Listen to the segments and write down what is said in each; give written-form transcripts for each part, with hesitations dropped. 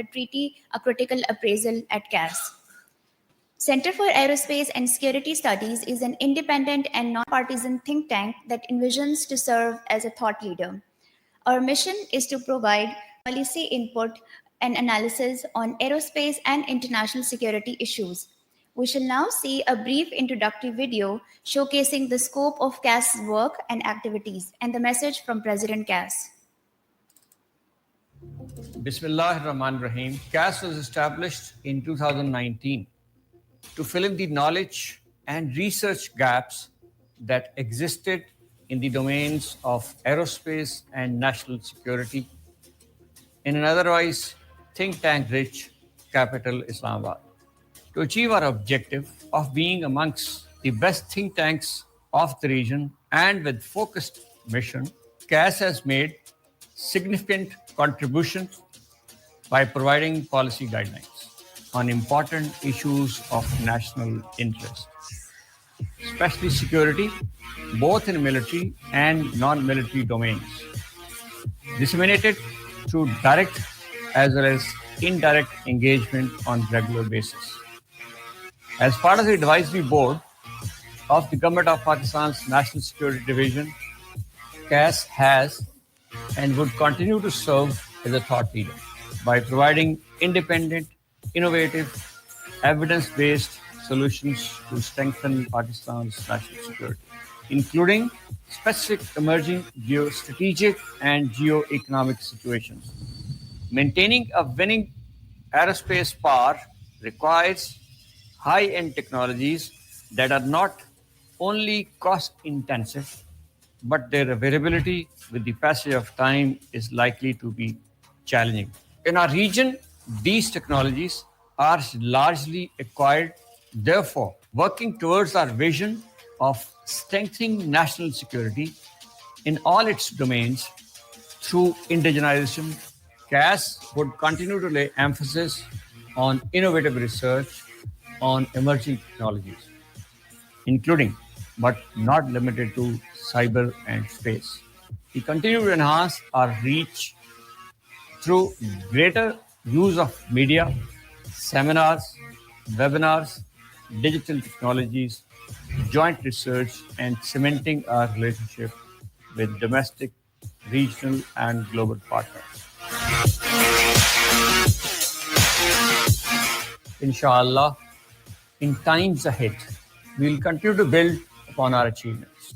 Treaty, a critical appraisal at CAS. Center for Aerospace and Security Studies is an independent and non-partisan think tank that envisions to serve as a thought leader. Our mission is to provide policy input and analysis on aerospace and international security issues. We shall now see a brief introductory video showcasing the scope of CAS's work and activities and the message from President CAS. Bismillah ar-Rahman ar-Rahim. CAS was established in 2019 to fill in the knowledge and research gaps that existed in the domains of aerospace and national security in an otherwise think tank-rich capital, Islamabad. To achieve our objective of being amongst the best think tanks of the region and with focused mission, CAS has made significant contributions by providing policy guidelines on important issues of national interest, especially security, both in military and non-military domains, disseminated through direct as well as indirect engagement on regular basis. As part of the advisory board of the Government of Pakistan's National Security Division, CAS has and would continue to serve as a thought leader by providing independent, innovative, evidence-based solutions to strengthen Pakistan's national security, including specific emerging geostrategic and geo-economic situations. Maintaining a winning aerospace power requires high-end technologies that are not only cost-intensive, but their availability with the passage of time is likely to be challenging. In our region, these technologies are largely acquired. Therefore, working towards our vision of strengthening national security in all its domains through indigenization, CAS would continue to lay emphasis on innovative research on emerging technologies, including but not limited to cyber and space. We continue to enhance our reach through greater use of media, seminars, webinars, digital technologies, joint research, and cementing our relationship with domestic, regional, and global partners. Inshallah, in times ahead, we will continue to build upon our achievements.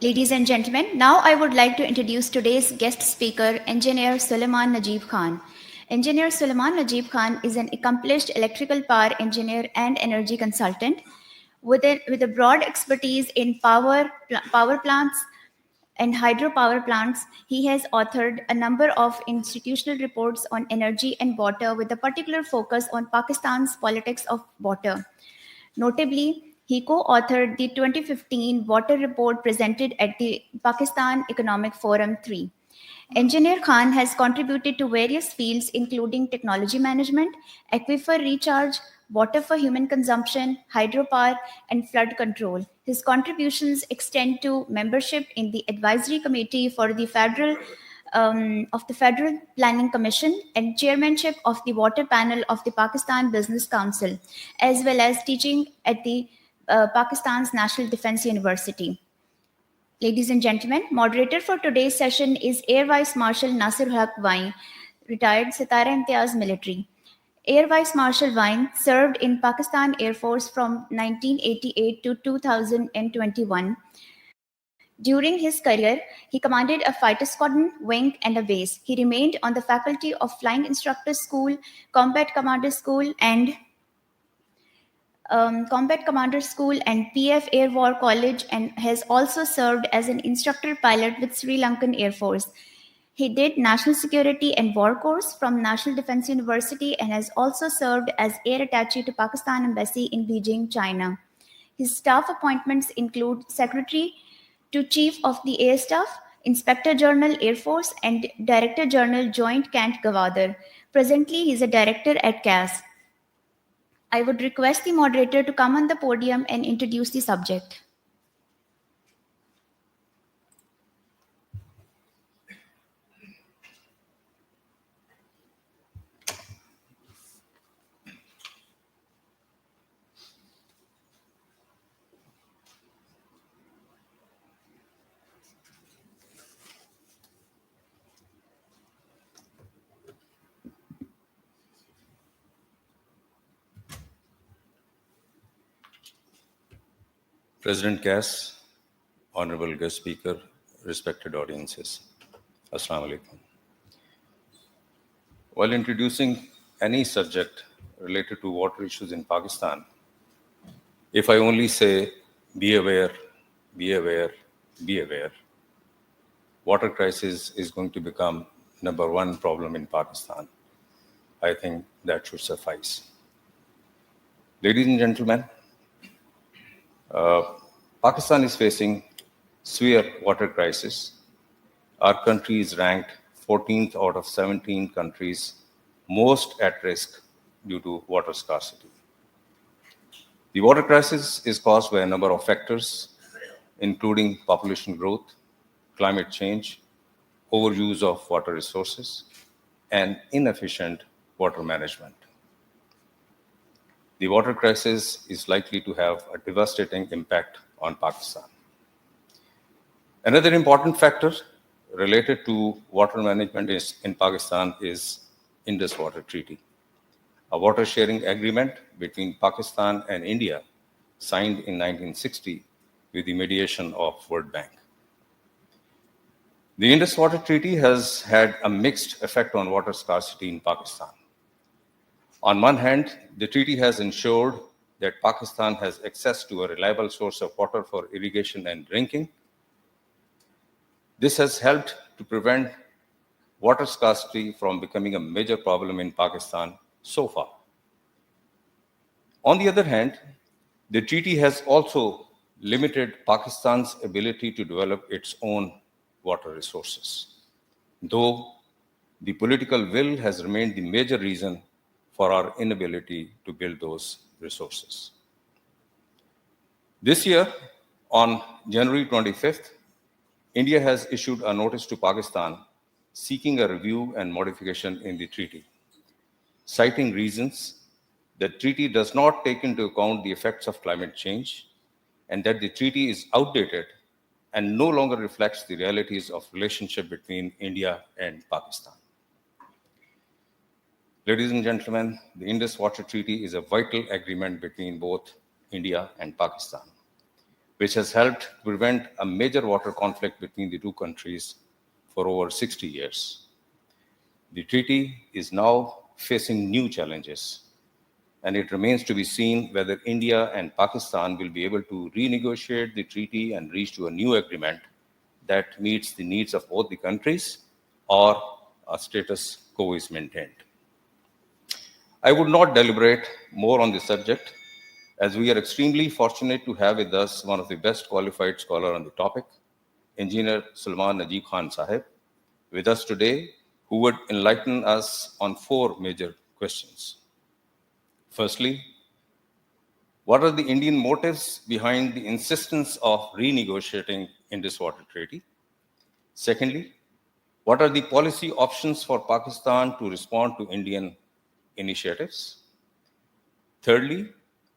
Ladies and gentlemen, now I would like to introduce today's guest speaker, Engineer Suleman Najib Khan. Engineer Suleman Najib Khan is an accomplished electrical power engineer and energy consultant with a broad expertise in power plants and hydropower plants. He has authored a number of institutional reports on energy and water with a particular focus on Pakistan's politics of water. Notably, he co-authored the 2015 Water Report presented at the Pakistan Economic Forum 3. Engineer Khan has contributed to various fields including technology management, aquifer recharge, water for human consumption, hydropower, and flood control. His contributions extend to membership in the Advisory Committee for the of the Federal Planning Commission and chairmanship of the Water Panel of the Pakistan Business Council, as well as teaching at the Pakistan's National Defense University. Ladies and gentlemen, moderator for today's session is Air Vice Marshal Nasser Wyne, retired Sitara Imtiaz military. Air Vice Marshal Wyne served in Pakistan Air Force from 1988 to 2021. During his career, he commanded a fighter squadron, wing, and a base. He remained on the faculty of Flying Instructor School, Combat Commander School, and PF Air War College, and has also served as an instructor pilot with Sri Lankan Air Force. He did National Security and War course from National Defense University and has also served as Air Attaché to Pakistan Embassy in Beijing, China. His staff appointments include Secretary to Chief of the Air Staff, Inspector General Air Force, and Director General Joint Camp Gavadir. Presently, he is a director at CAS. I would request the moderator to come on the podium and introduce the subject. President Kass, Honorable Guest Speaker, respected audiences, Assalamu alaikum. While introducing any subject related to water issues in Pakistan, if I only say, be aware, be aware, be aware, water crisis is going to become number one problem in Pakistan. I think that should suffice. Ladies and gentlemen, Pakistan is facing severe water crisis. Our country is ranked 14th out of 17 countries most at risk due to water scarcity. The water crisis is caused by a number of factors, including population growth, climate change, overuse of water resources, and inefficient water management. The water crisis is likely to have a devastating impact on Pakistan. Another important factor related to water management in Pakistan is Indus Waters Treaty, a water sharing agreement between Pakistan and India signed in 1960 with the mediation of World Bank. The Indus Waters Treaty has had a mixed effect on water scarcity in Pakistan. On one hand, the treaty has ensured that Pakistan has access to a reliable source of water for irrigation and drinking. This has helped to prevent water scarcity from becoming a major problem in Pakistan so far. On the other hand, the treaty has also limited Pakistan's ability to develop its own water resources, though the political will has remained the major reason for our inability to build those resources. This year, on January 25th, India has issued a notice to Pakistan seeking a review and modification in the treaty, citing reasons that the treaty does not take into account the effects of climate change and that the treaty is outdated and no longer reflects the realities of relationship between India and Pakistan. Ladies and gentlemen, the Indus Waters Treaty is a vital agreement between both India and Pakistan, which has helped prevent a major water conflict between the two countries for over 60 years. The treaty is now facing new challenges, and it remains to be seen whether India and Pakistan will be able to renegotiate the treaty and reach to a new agreement that meets the needs of both the countries, or a status quo is maintained. I would not deliberate more on this subject, as we are extremely fortunate to have with us one of the best qualified scholars on the topic, Engineer Suleman Najib Khan Sahib, with us today, who would enlighten us on four major questions. Firstly, What are the Indian motives behind the insistence of renegotiating Indus Waters Treaty? Secondly, what are the policy options for Pakistan to respond to Indian initiatives? Thirdly,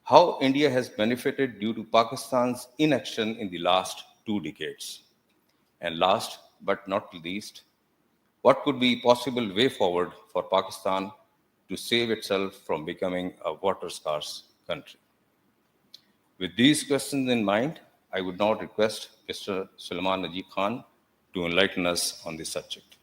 how India has benefited due to Pakistan's inaction in the last 2 decades. And last but not least, what could be a possible way forward for Pakistan to save itself from becoming a water-scarce country? With these questions in mind, I would now request Mr. Suleman Najib Khan to enlighten us on this subject.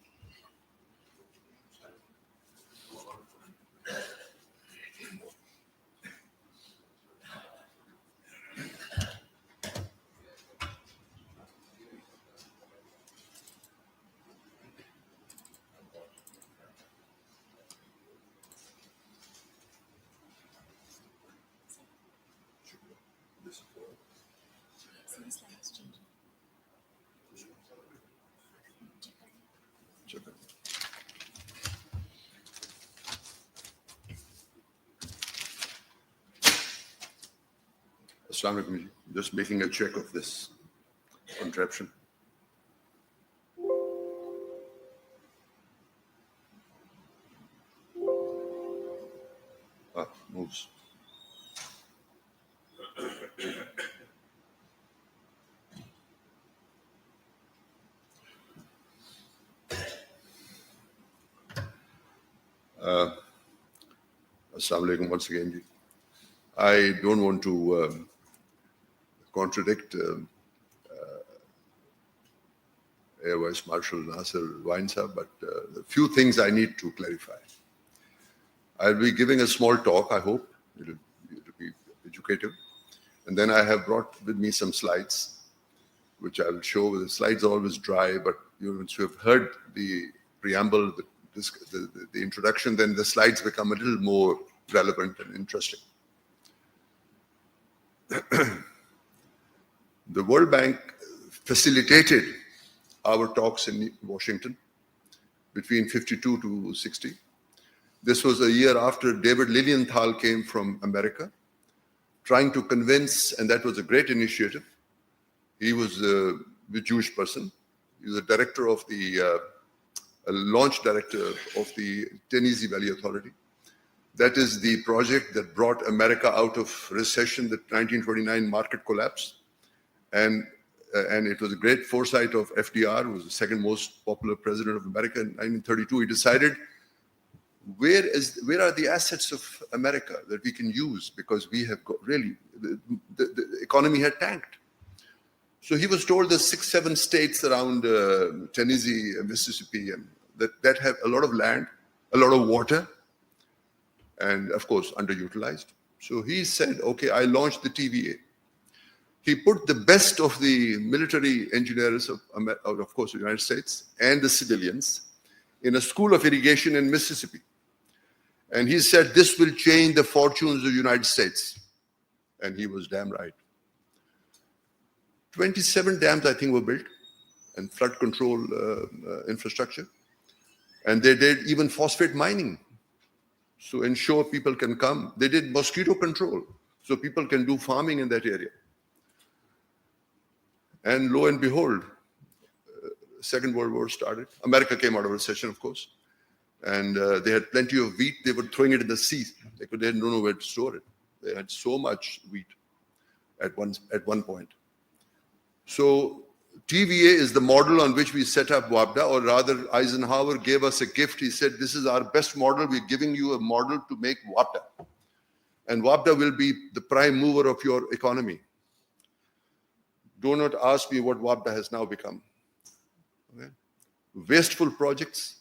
Assalamu alaikum. Just making a check of this contraption. Moves. Assalamu alaikum once again. I don't want to contradict Air Vice Marshal Nasser, Wyne, but a few things I need to clarify. I'll be giving a small talk, I hope. It'll be educative. And then I have brought with me some slides, which I will show. The slides are always dry, but once you have heard the preamble, the introduction, then the slides become a little more relevant and interesting. The World Bank facilitated our talks in Washington between 52 to 60. This was a year after David Lilienthal came from America, trying to convince, and that was a great initiative. He was a Jewish person. He was a director of the, launch director of the Tennessee Valley Authority. That is the project that brought America out of recession, the 1929 market collapse. And it was a great foresight of FDR, who was the second most popular president of America in 1932. He decided, where are the assets of America that we can use? Because we have got really, the economy had tanked. So he was told the 6-7 states around Tennessee, Mississippi, and that have a lot of land, a lot of water, and of course, underutilized. So he said, okay, I launched the TVA. He put the best of the military engineers of course, the United States and the civilians in a school of irrigation in Mississippi. And he said, this will change the fortunes of the United States. And he was damn right. 27 dams, I think, were built and flood control infrastructure. And they did even phosphate mining. So ensure people can come. They did mosquito control, so people can do farming in that area. And lo and behold, Second World War started. America came out of recession, of course. And they had plenty of wheat. They were throwing it in the sea. They didn't know where to store it. They had so much wheat at one point. So TVA is the model on which we set up WAPDA, or rather Eisenhower gave us a gift. He said, this is our best model. We're giving you a model to make WAPDA. And WAPDA will be the prime mover of your economy. Do not ask me what WAPDA has now become. Okay? Wasteful projects.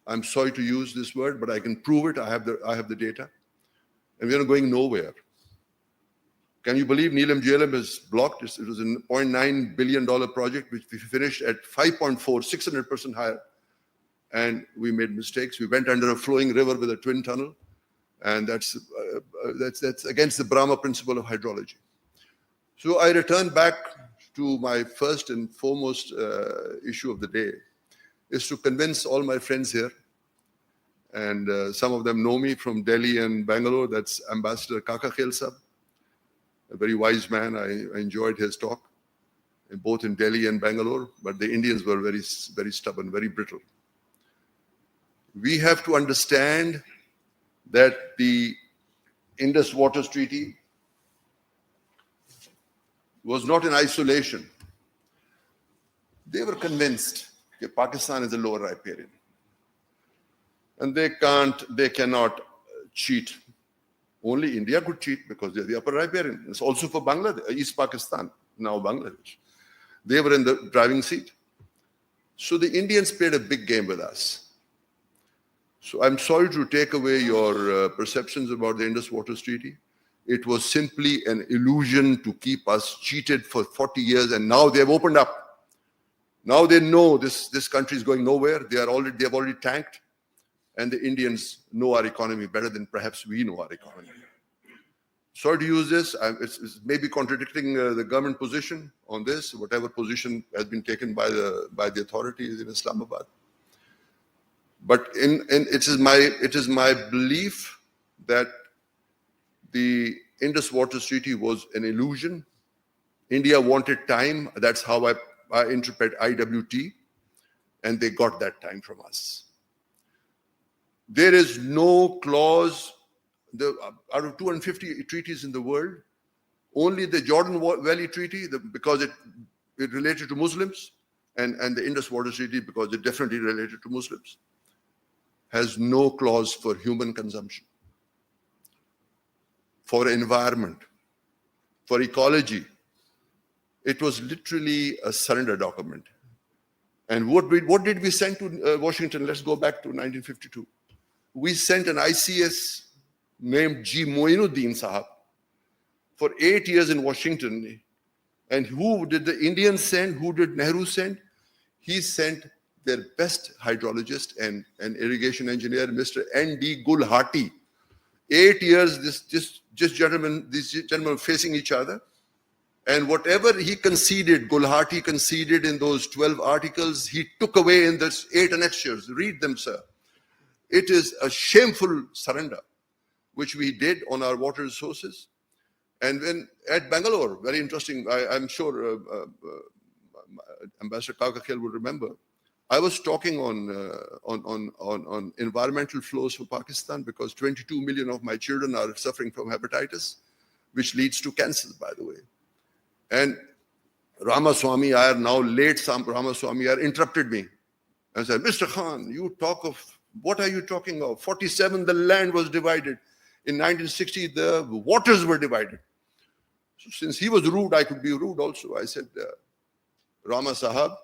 I'm sorry to use this word, but I can prove it. I have the data. And we are going nowhere. Can you believe Neelam JLM is blocked? It was a $0.9 billion project, which we finished at 5.4, 600% higher. And we made mistakes. We went under a flowing river with a twin tunnel. And that's against the Brahma principle of hydrology. So I return back to my first and foremost issue of the day, is to convince all my friends here. And some of them know me from Delhi and Bangalore. That's Ambassador Kaka Khel Sab. a very wise man. I enjoyed his talk, both in Delhi and Bangalore, but the Indians were very, very stubborn, very brittle. We have to understand that the Indus Waters Treaty was not in isolation. They were convinced that Pakistan is a lower riparian. And they cannot cheat. Only India could cheat because they're the upper riparian. It's also for Bangladesh, East Pakistan, now Bangladesh. They were in the driving seat. So the Indians played a big game with us. So I'm sorry to take away your perceptions about the Indus Waters Treaty. It was simply an illusion to keep us cheated for 40 years, and now they've opened up. Now they know this country is going nowhere. They have already tanked, and the Indians know our economy better than perhaps we know our economy. Sorry to use this. It's maybe contradicting the government position on this, whatever position has been taken by the authorities in Islamabad. But it is my belief that the Indus Waters Treaty was an illusion. India wanted time. That's how I interpret IWT, and they got that time from us. There is no clause, out of 250 treaties in the world, only the Jordan Valley Treaty, because it related to Muslims, and the Indus Waters Treaty, because it definitely related to Muslims, has no clause for human consumption, for environment, for ecology. It was literally a surrender document. And what did we send to Washington? Let's go back to 1952. We sent an ICS named G. Moinuddin Sahab for 8 years in Washington. And who did the Indians send? Who did Nehru send? He sent their best hydrologist and irrigation engineer, Mr. N.D. Gulhati. 8 years, these gentlemen facing each other. And whatever he conceded, Gulhati conceded in those 12 articles, he took away in the 8 annexures. Read them, sir. It is a shameful surrender, which we did on our water resources. And when at Bangalore, very interesting, I'm sure Ambassador Kakakhel would remember, I was talking on environmental flows for Pakistan because 22 million of my children are suffering from hepatitis, which leads to cancer, by the way. And Ramaswamy Iyer, now late Sam Ramaswamy Iyer, interrupted me and said, Mr. Khan, you talk of, what are you talking of? 47, the land was divided. In 1960, the waters were divided. So since he was rude, I could be rude also. I said, Rama Sahab,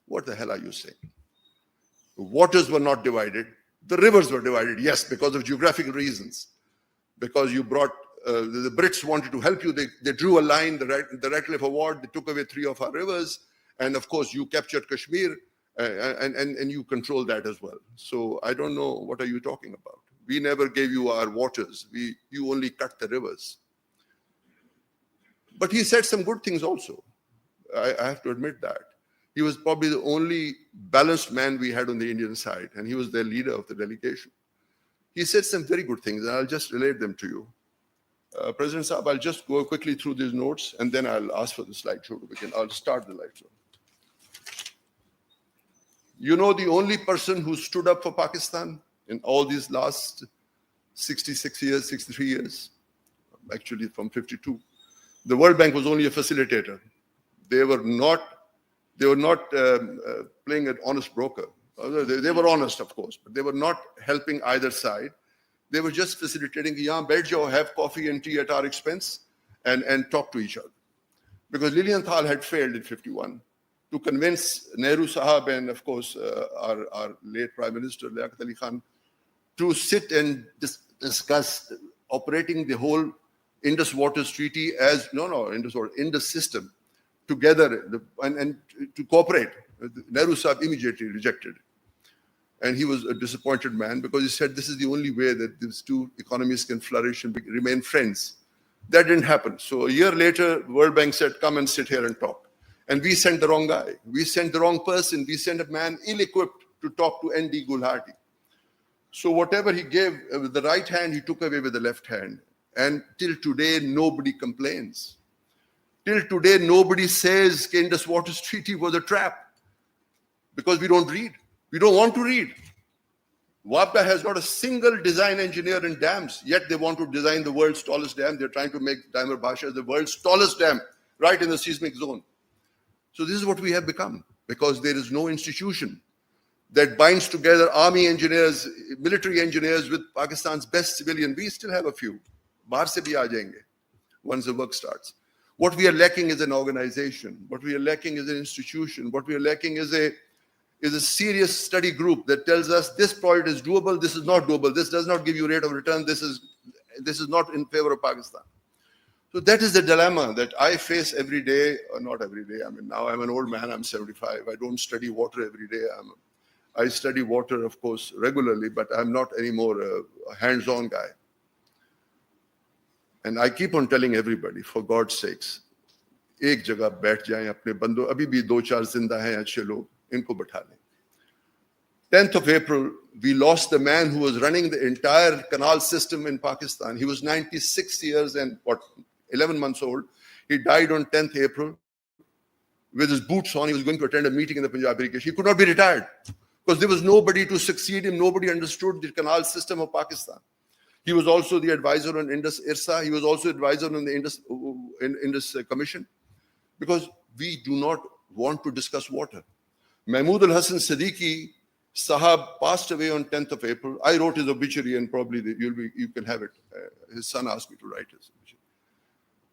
what the hell are you saying? The waters were not divided. The rivers were divided, yes, because of geographic reasons. Because you brought, the Brits wanted to help you. They drew a line, the Ratcliffe Award, they took away 3 of our rivers. And of course, you captured Kashmir and you controlled that as well. So I don't know, what are you talking about? We never gave you our waters. You only cut the rivers. But he said some good things also. I have to admit that. He was probably the only balanced man we had on the Indian side, and he was the leader of the delegation. He said some very good things, and I'll just relate them to you. President Saab, I'll just go quickly through these notes, and then I'll ask for the slideshow to begin. I'll start the slideshow. You know the only person who stood up for Pakistan in all these last 66 years, 63 years, actually from 52, the World Bank was only a facilitator. They were not playing an honest broker. They were honest, of course, but they were not helping either side. They were just facilitating, yahan baith jao, have coffee and tea at our expense, and talk to each other. Because Lilienthal had failed in 51 to convince Nehru Sahab and, of course, our late Prime Minister, Liaquat Ali Khan, to sit and discuss operating the whole Indus Waters Treaty as, Indus system together and to cooperate. Nehru Sahab immediately rejected it. And he was a disappointed man because he said this is the only way that these two economies can flourish and remain friends. That didn't happen. So a year later, the World Bank said, come and sit here and talk. And we sent the wrong guy. We sent the wrong person. We sent a man ill-equipped to talk to N.D. Gulhati. So whatever he gave with the right hand, he took away with the left hand. And till today, nobody complains. Till today, nobody says the Indus Waters Treaty was a trap, because we don't read. We don't want to read. WAPDA has not a single design engineer in dams, yet they want to design the world's tallest dam. They're trying to make Dimer Basha the world's tallest dam, right in the seismic zone. So this is what we have become, because there is no institution that binds together army engineers, military engineers with Pakistan's best civilian. We still have a few. Bahar se bhi aa jayenge once the work starts. What we are lacking is an organization. What we are lacking is an institution. What we are lacking is a serious study group that tells us this project is doable, this is not doable, this does not give you rate of return, this is not in favor of Pakistan. So that is the dilemma that I face every day, or not every day. I mean, now I'm an old man, I'm 75. I don't study water every day. I study water, of course, regularly, but I'm not anymore a hands-on guy. And I keep on telling everybody, for God's sakes, एक जगह बैठ जाएं अपने बंदों, अभी भी 2-4 जिंदा हैं अच्छे लोग, इनको बैठा लें. 10th of April, we lost the man who was running the entire canal system in Pakistan. He was 96 years and 11 months old. He died on 10th April with his boots on. He was going to attend a meeting in the Punjab irrigation. He could not be retired because there was nobody to succeed him. Nobody understood the canal system of Pakistan. He was also the advisor on Indus IRSA. He was also advisor on the Indus Commission, because we do not want to discuss water. Mahmood al-Hassan Siddiqui Sahab passed away on 10th of April. I wrote his obituary, and probably you can have it. His son asked me to write his obituary.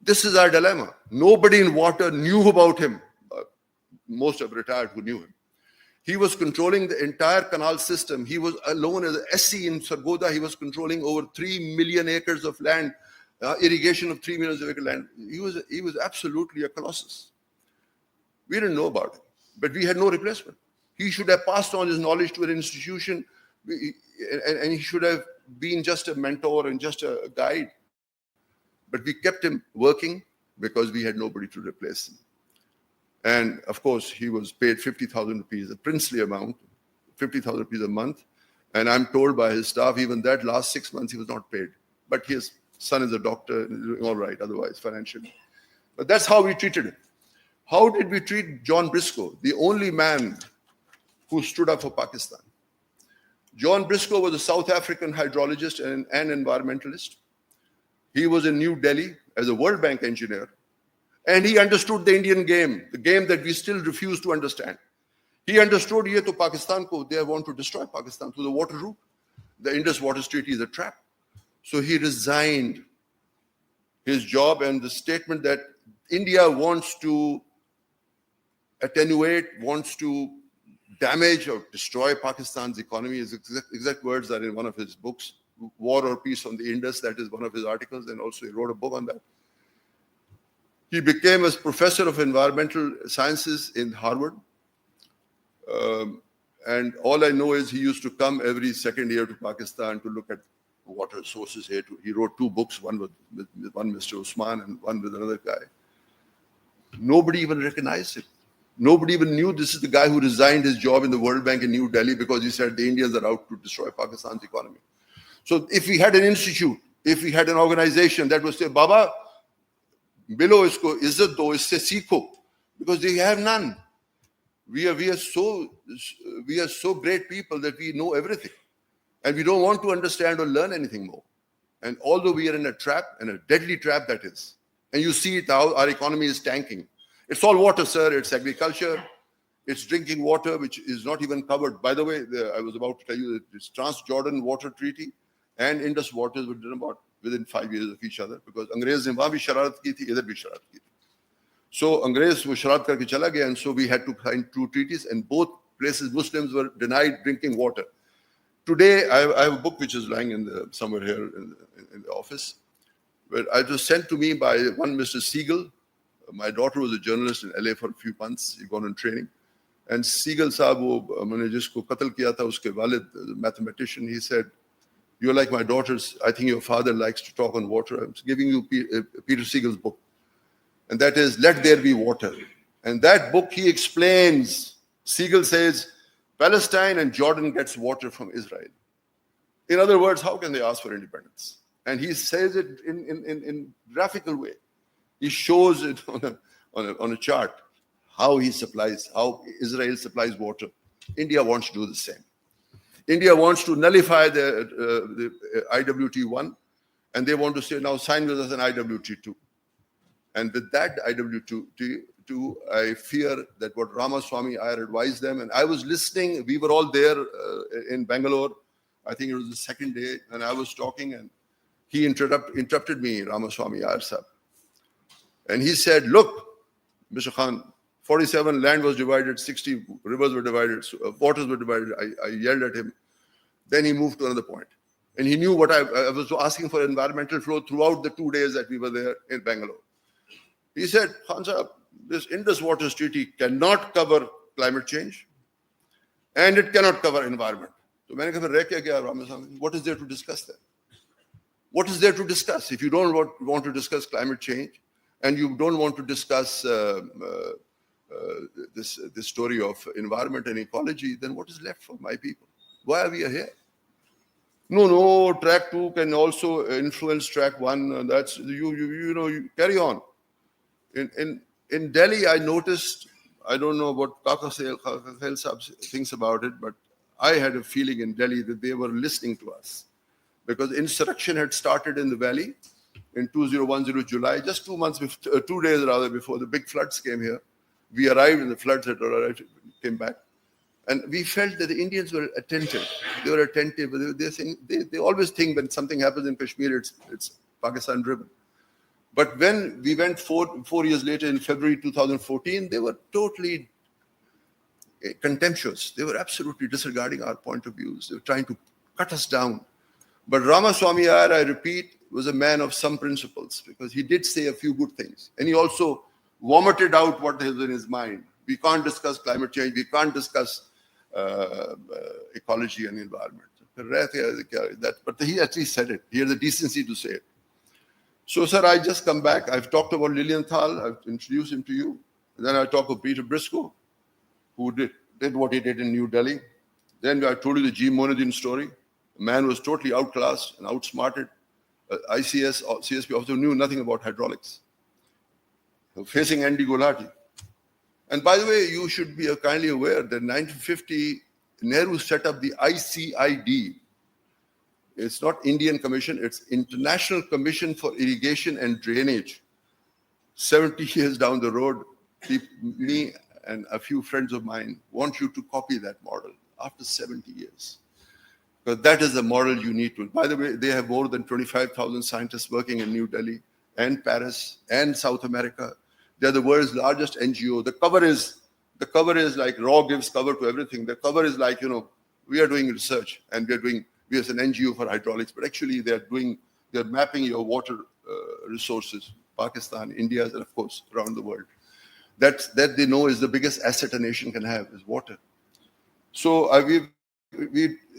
This is our dilemma. Nobody in water knew about him. Most have retired who knew him. He was controlling the entire canal system. He was alone as a SC in Sargodha. He was controlling over 3 million acres of land, irrigation of 3 million acres of land. He was absolutely a colossus. We didn't know about him, but we had no replacement. He should have passed on his knowledge to an institution, and he should have been just a mentor and just a guide. But we kept him working because we had nobody to replace him. And of course, he was paid 50,000 rupees, a princely amount, 50,000 rupees a month. And I'm told by his staff, even that last 6 months, he was not paid. But his son is a doctor and is doing all right otherwise financially. But that's how we treated him. How did we treat John Briscoe, the only man who stood up for Pakistan? John Briscoe was a South African hydrologist and environmentalist. He was in New Delhi as a World Bank engineer. And he understood the Indian game, the game that we still refuse to understand. He understood here to Pakistan, they want to destroy Pakistan through the water route. The Indus Waters Treaty is a trap. So he resigned his job, and the statement that India wants to attenuate, wants to damage or destroy Pakistan's economy, his exact words are in one of his books, War or Peace on the Indus. That is one of his articles, and also he wrote a book on that. He became a professor of environmental sciences in Harvard. And all I know is he used to come every second year to Pakistan to look at water sources here. He wrote 2 books, one with one Mr. Usman and one with another guy. Nobody even recognized him. Nobody even knew this is the guy who resigned his job in the World Bank in New Delhi because he said the Indians are out to destroy Pakistan's economy. So if we had an institute, if we had an organization that would say, Baba, Bilo isko izzat do, isse seekho, because they have none. We are so great people that we know everything, and we don't want to understand or learn anything more. And although we are in a trap, and a deadly trap that is, and you see it how our economy is tanking. It's all water, sir. It's agriculture. It's drinking water, which is not even covered. By the way, I was about to tell you that this Trans-Jordan Water Treaty and Indus Waters were done about within 5 years of each other, because Angrez ne wahan bhi shararat ki thi, idhar bhi shararat ki thi. So Angrez wo shararat karke chala gaya, and so we had to sign 2 treaties, and both places Muslims were denied drinking water. Today, I have a book which is lying somewhere here in the office, where it was sent to me by one Mr. Siegel. My daughter was a journalist in LA for a few months. He gone on training. And Siegel Saab, मैंने जिसको कत्ल किया था, उसके वालिद, the mathematician, he said, "You're like my daughters. I think your father likes to talk on water. I'm giving you Peter Siegel's book. And that is, Let There Be Water." And that book, he explains, Siegel says, Palestine and Jordan gets water from Israel. In other words, how can they ask for independence? And he says it in graphical way. He shows it on a chart how Israel supplies water. India wants to do the same. India wants to nullify the IWT1, and they want to say, now sign with us an IWT2. And with that IWT2, I fear that what Ramaswamy Iyer advised them, and I was listening, we were all there in Bangalore, I think it was the second day, and I was talking, and he interrupted me, Ramaswamy Iyer sir. And he said, look, Mr. Khan, 47 land was divided, 60 rivers were divided, waters were divided. I yelled at him. Then he moved to another point. And he knew what I was asking for environmental flow throughout the 2 days that we were there in Bangalore. He said, Khan Sahab, this Indus Waters Treaty cannot cover climate change and it cannot cover environment. So मैंने कहा रह क्या गया Ramaswamy? What is there to discuss there? What is there to discuss? If you don't want to discuss climate change and you don't want to discuss this story of environment and ecology, then what is left for my people? Why are we here? No, track 2 can also influence track 1. That's you carry on. In Delhi, I noticed, I don't know what Kaka Sahel thinks about it, but I had a feeling in Delhi that they were listening to us because insurrection had started in the valley in 2010 July, just 2 months, 2 days rather before the big floods came here. We arrived and the floods had arrived, came back. And we felt that the Indians were attentive. They were attentive. They always think when something happens in Kashmir, it's Pakistan driven. But when we went 4 years later in February 2014, they were totally contemptuous. They were absolutely disregarding our point of views. They were trying to cut us down. But Ramaswamy Iyer, I repeat, was a man of some principles because he did say a few good things. And he also vomited out what was in his mind. We can't discuss climate change. We can't discuss ecology and environment. But he actually said it. He had the decency to say it. So, sir, I just come back. I've talked about Lilienthal. I've introduced him to you. And then I talk of Peter Briscoe, who did what he did in New Delhi. Then I told you the G. Moinuddin story. A man was totally outclassed and outsmarted. ICS, CSP officer knew nothing about hydraulics. Facing Andy Gulati. And by the way, you should be kindly aware that in 1950, Nehru set up the ICID. It's not Indian Commission, it's International Commission for Irrigation and Drainage. 70 years down the road, me and a few friends of mine want you to copy that model after 70 years. Because that is the model you need to. By the way, they have more than 25,000 scientists working in New Delhi and Paris and South America. They're the world's largest NGO. The cover is like Raw gives cover to everything. The cover is like, we are doing research and we as an NGO for hydraulics, but actually they're mapping your water resources, Pakistan, India, and of course around the world. That they know is the biggest asset a nation can have is water. So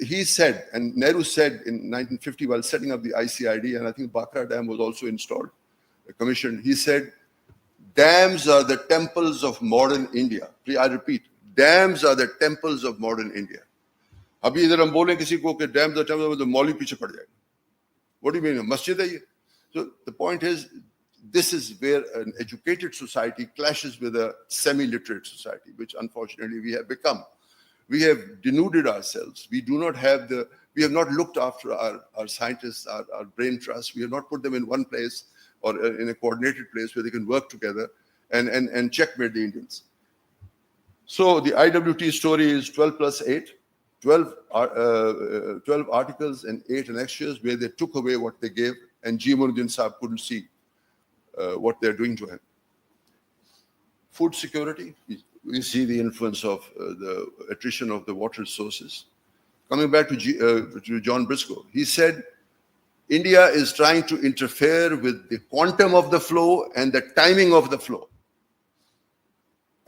he said, and Nehru said in 1950 while setting up the ICID, and I think Bakra Dam was also installed, commissioned, he said, dams are the temples of modern India. I repeat, dams are the temples of modern India. अभी इधर हम बोले किसी को कि dam the temple में तो मौलवी पीछे पड़ जाएगा. What do you mean? मस्जिद है ये? So the point is, this is where an educated society clashes with a semi-literate society, which unfortunately we have become. We have denuded ourselves. We have not looked after our scientists, our brain trust. We have not put them in one place or in a coordinated place where they can work together and checkmate the Indians. So the IWT story is 12 plus 8. 12 articles and 8 annexures where they took away what they gave, and G. Moinuddin Saab couldn't see what they're doing to him. Food security, we see the influence of the attrition of the water sources. Coming back to John Briscoe, he said, India is trying to interfere with the quantum of the flow and the timing of the flow.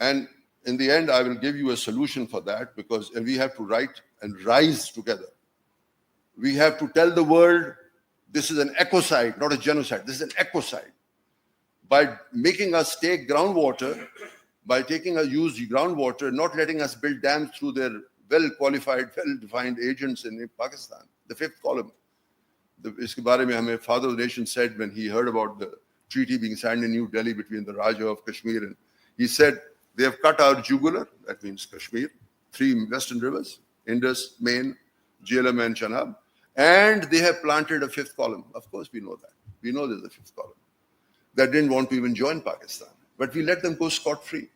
And in the end, I will give you a solution for that because we have to write and rise together. We have to tell the world this is an ecocide, not a genocide. This is an ecocide. By making us take groundwater, by taking us use groundwater, not letting us build dams through their well-qualified, well-defined agents in Pakistan, the fifth column. इसके बारे में हमें father of the nation said when he heard about the treaty being signed in New Delhi between the Raja of Kashmir, and he said, they have cut our jugular, that means Kashmir, 3 western rivers, Indus, Main, Jhelum and Chenab, and they have planted a 5th column. Of course we know that. We know there's a 5th column that didn't want to even join Pakistan. But we let them go scot-free.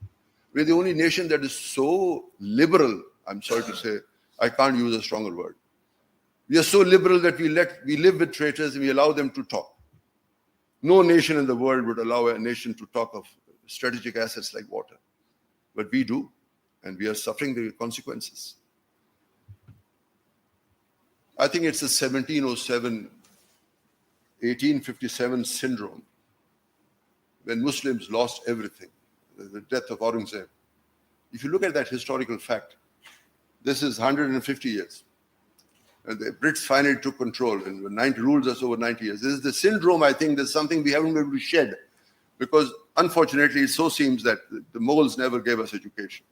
We're the only nation that is so liberal, I'm sorry to say, I can't use a stronger word. We are so liberal that we live with traitors and we allow them to talk. No nation in the world would allow a nation to talk of strategic assets like water. But we do, and we are suffering the consequences. I think it's the 1857 syndrome, when Muslims lost everything, the death of Aurangzeb. If you look at that historical fact, this is 150 years. And the Brits finally took control and ruled us over 90 years. This is the syndrome, I think, there's something we haven't been able to shed. Because unfortunately, it so seems that the Mughals never gave us education.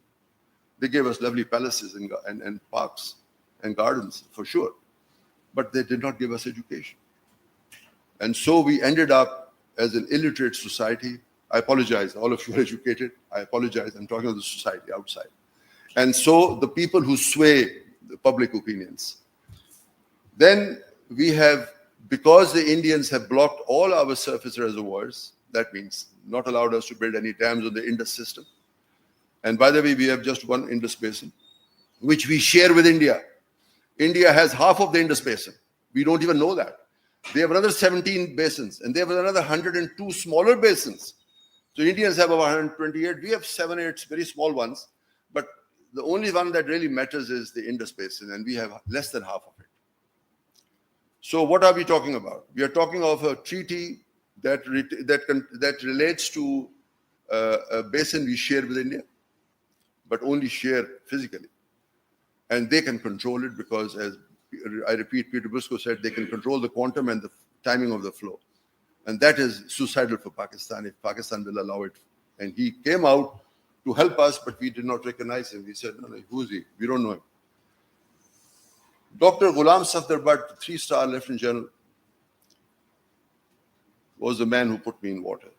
They gave us lovely palaces and parks and gardens, for sure. But they did not give us education. And so we ended up as an illiterate society. I apologize, all of you are educated. I apologize, I'm talking of the society outside. And so the people who sway the public opinions. Then we have, because the Indians have blocked all our surface reservoirs, that means not allowed us to build any dams on the Indus system. And by the way, we have just one Indus basin, which we share with India. India has half of the Indus basin. We don't even know that. They have another 17 basins, and they have another 102 smaller basins. So Indians have about 128. We have 7, 8 very small ones. But the only one that really matters is the Indus basin, and we have less than half of it. So what are we talking about? We are talking of a treaty that relates to a basin we share with India, but only share physically. And they can control it because, as I repeat, Peter Briscoe said, they can control the quantum and the timing of the flow. And that is suicidal for Pakistan if Pakistan will allow it. And he came out to help us, but we did not recognize him. We said, no, who is he? We don't know him. Dr. Ghulam Safdar Bhatt, 3-star Lieutenant General, was the man who put me in water.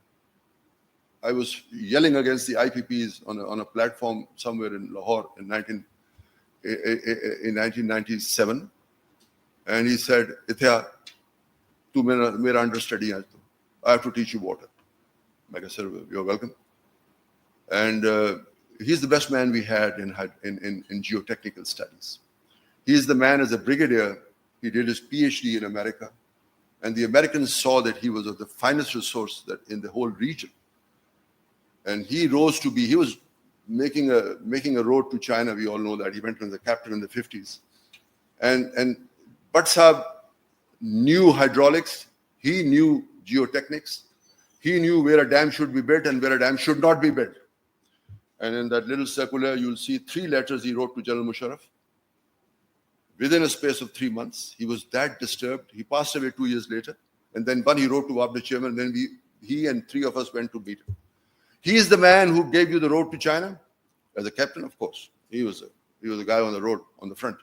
I was yelling against the IPPs on a platform somewhere in Lahore in 1997. And he said, Ithya, tu mera understudy hai. I have to teach you water. I said, sir, you're welcome. And he's the best man we had in geotechnical studies. He is the man as a brigadier. He did his PhD in America. And the Americans saw that he was of the finest resource that in the whole region. And he rose to be, he was making a road to China. We all know that. He went as a captain in the 50s. And Bhatt Sahab knew hydraulics. He knew geotechnics. He knew where a dam should be built and where a dam should not be built. And in that little circular, you'll see 3 letters he wrote to General Musharraf. Within a space of 3 months, he was that disturbed. He passed away 2 years later. And then one he wrote to WRDC chairman, and then he and 3 of us went to meet him. He is the man who gave you the road to China as a captain, of course. He was a guy on the road, on the front.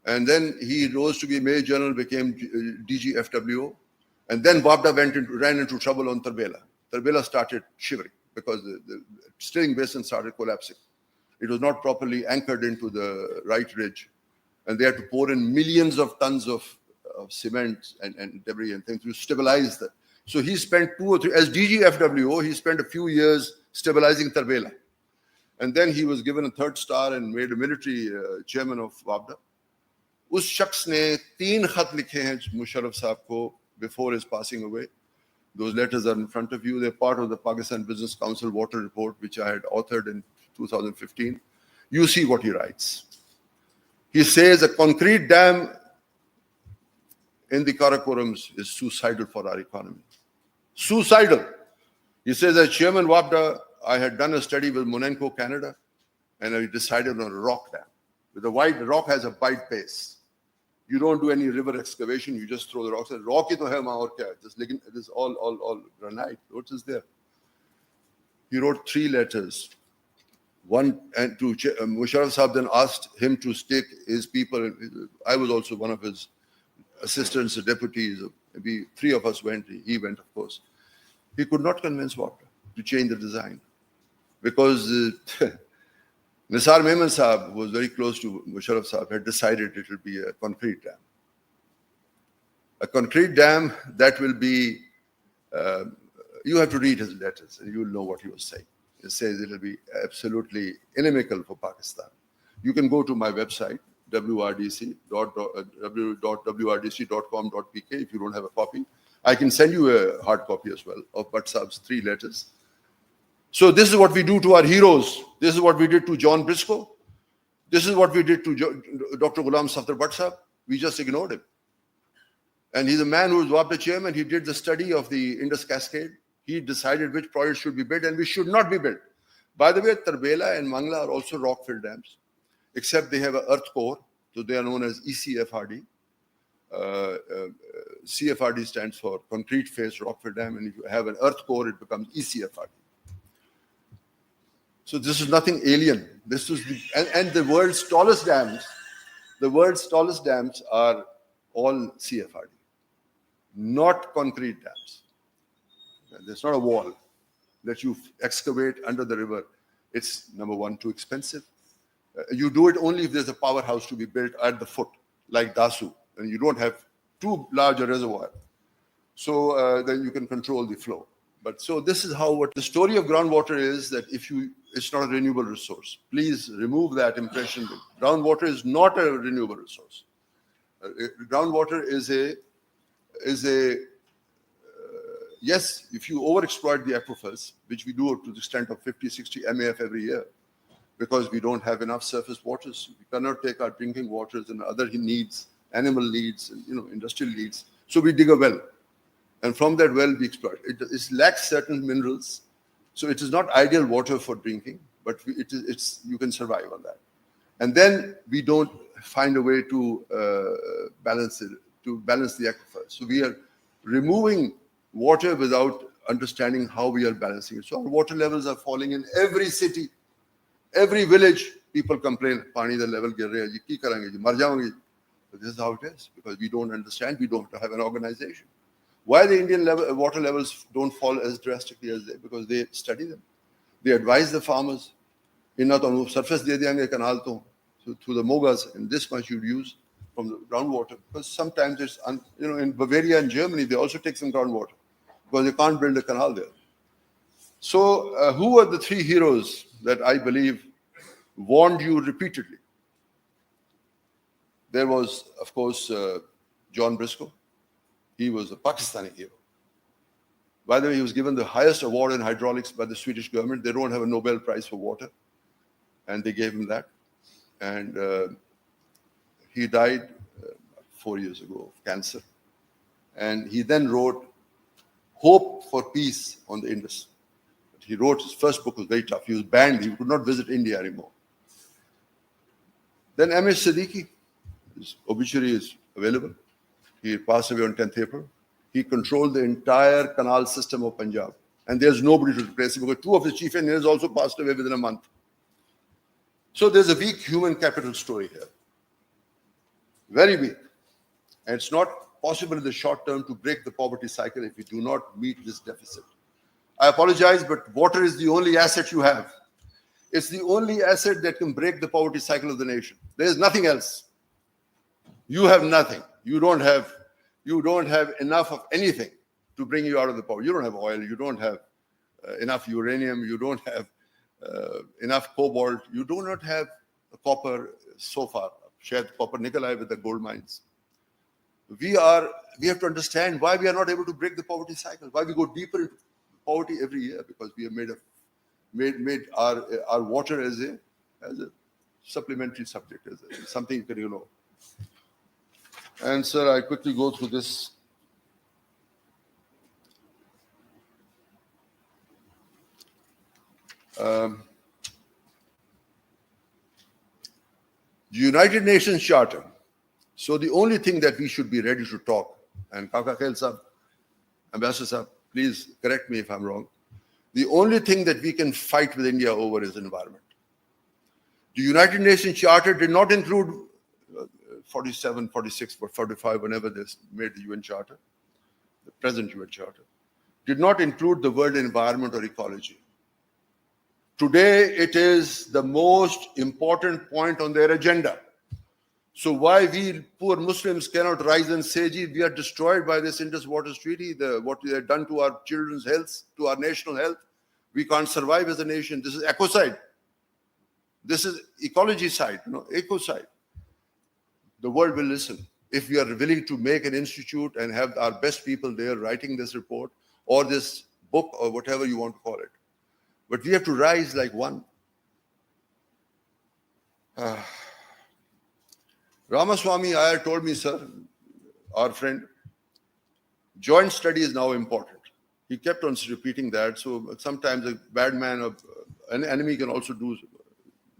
And then he rose to be a major general, became DG FWO. And then Wabda ran into trouble on Tarbela. Tarbela started shivering because the Stirling Basin started collapsing. It was not properly anchored into the right ridge. And they had to pour in millions of tons of cement and debris and things to stabilize that. So he spent 2 or 3, as DG FWO, he spent a few years stabilizing Tarbela. And then he was given a 3rd star and made a military chairman of WABDA. उस शख्स ने 3 खत लिखे हैं मुशर्रफ साहब को before his passing away. Those letters are in front of you. They're part of the Pakistan Business Council water report, which I had authored in 2015. You see what he writes. He says a concrete dam in the Karakorams is suicidal for our economy. Suicidal. He says, as chairman WABDA, I had done a study with Monenco, Canada, and I decided on a rock dam. The rock has a wide base. You don't do any river excavation, you just throw the rocks. Rock is it is all granite. What is there? He wrote 3 letters. One, and to Musharraf Sahab then asked him to stake his people. I was also one of his assistants, the deputies, maybe 3 of us went, he went, of course. He could not convince water to change the design because Nisar Memon Saab, who was very close to Musharraf Saab, had decided it will be a concrete dam. A concrete dam that will be, you have to read his letters and you will know what he was saying. He says it will be absolutely inimical for Pakistan. You can go to my website, www.wrdc.com.pk if you don't have a copy. I can send you a hard copy as well of Bhatt Saab's 3 letters. So this is what we do to our heroes. This is what we did to John Briscoe. This is what we did to Dr. Ghulam Safdar Bhatt Saab. We just ignored him. And he's a man who was WAPDA chairman. He did the study of the Indus Cascade. He decided which projects should be built and which should not be built. By the way, Tarbela and Mangla are also rock-filled dams, except they have an earth core. So they are known as ECFRD. CFRD stands for concrete face rock-filled dam. And if you have an earth core, it becomes ECFRD. So this is nothing alien. This is and the world's tallest dams. The world's tallest dams are all CFRD, not concrete dams. There's not a wall that you excavate under the river. It's, number one, too expensive. You do it only if there's a powerhouse to be built at the foot, like Dasu, and you don't have too large a reservoir. So then you can control the flow. But so this is how what the story of groundwater is, that it's not a renewable resource. Please remove that impression. Groundwater is not a renewable resource. Groundwater is yes, if you overexploit the aquifers, which we do to the extent of 50, 60 MAF every year, because we don't have enough surface waters. We cannot take our drinking waters and other needs, animal needs, and industrial needs. So we dig a well. And from that well, we exploit. It lacks certain minerals. So it is not ideal water for drinking, but you can survive on that. And then we don't find a way to balance it, to balance the aquifer. So we are removing water without understanding how we are balancing it. So our water levels are falling in every city, every village. People complain, "Pani the level gir raha hai, ki karange, mar jawange." But this is how it is, because we don't understand. We don't have an organization. Why the Indian water levels don't fall as drastically as they? Because they study them. They advise the farmers. Inna to surface de denge canal to. So through the mogas, and this much you'd use from the groundwater. Because sometimes it's, in Bavaria and Germany, they also take some groundwater because they can't build a canal there. So who are the 3 heroes that I believe warned you repeatedly? There was, of course, John Briscoe. He was a Pakistani hero. By the way, he was given the highest award in hydraulics by the Swedish government. They don't have a Nobel Prize for water. And they gave him that. And he died 4 years ago of cancer. And he then wrote Hope for Peace on the Indus. He wrote his first book, was very tough. He was banned. He could not visit India anymore. Then M.H. Siddiqui, his obituary is available. He passed away on 10th April. He controlled the entire canal system of Punjab. And there's nobody to replace him, because 2 of his chief engineers also passed away within a month. So there's a weak human capital story here. Very weak. And it's not possible in the short term to break the poverty cycle if we do not meet this deficit. I apologize, but water is the only asset you have. It's the only asset that can break the poverty cycle of the nation. There is nothing else. You have nothing. You don't have enough of anything to bring you out of the poverty. You don't have oil. You don't have enough uranium. You don't have enough cobalt. You do not have copper so far. Shared copper Nikolai with the gold mines. We have to understand why we are not able to break the poverty cycle. Why we go deeper into poverty every year, because we have made our water as a supplementary subject, as something you can ignore. And sir, I quickly go through this. The United Nations Charter. So the only thing that we should be ready to talk, and Kaka Khail Sahab, Ambassador Sahab, please correct me if I'm wrong. The only thing that we can fight with India over is environment. The United Nations Charter did not include 47, 46, 45, whenever they made the UN Charter, the present UN Charter, did not include the word environment or ecology. Today, it is the most important point on their agenda. So why we poor Muslims cannot rise and say, gee, we are destroyed by this Indus Waters Treaty, what they have done to our children's health, to our national health. We can't survive as a nation. This is ecocide. This is ecology side, ecocide. The world will listen. If we are willing to make an institute and have our best people there writing this report or this book or whatever you want to call it. But we have to rise like one. Ramaswamy Iyer told me, sir, our friend, joint study is now important. He kept on repeating that. So sometimes a bad man or an enemy can also do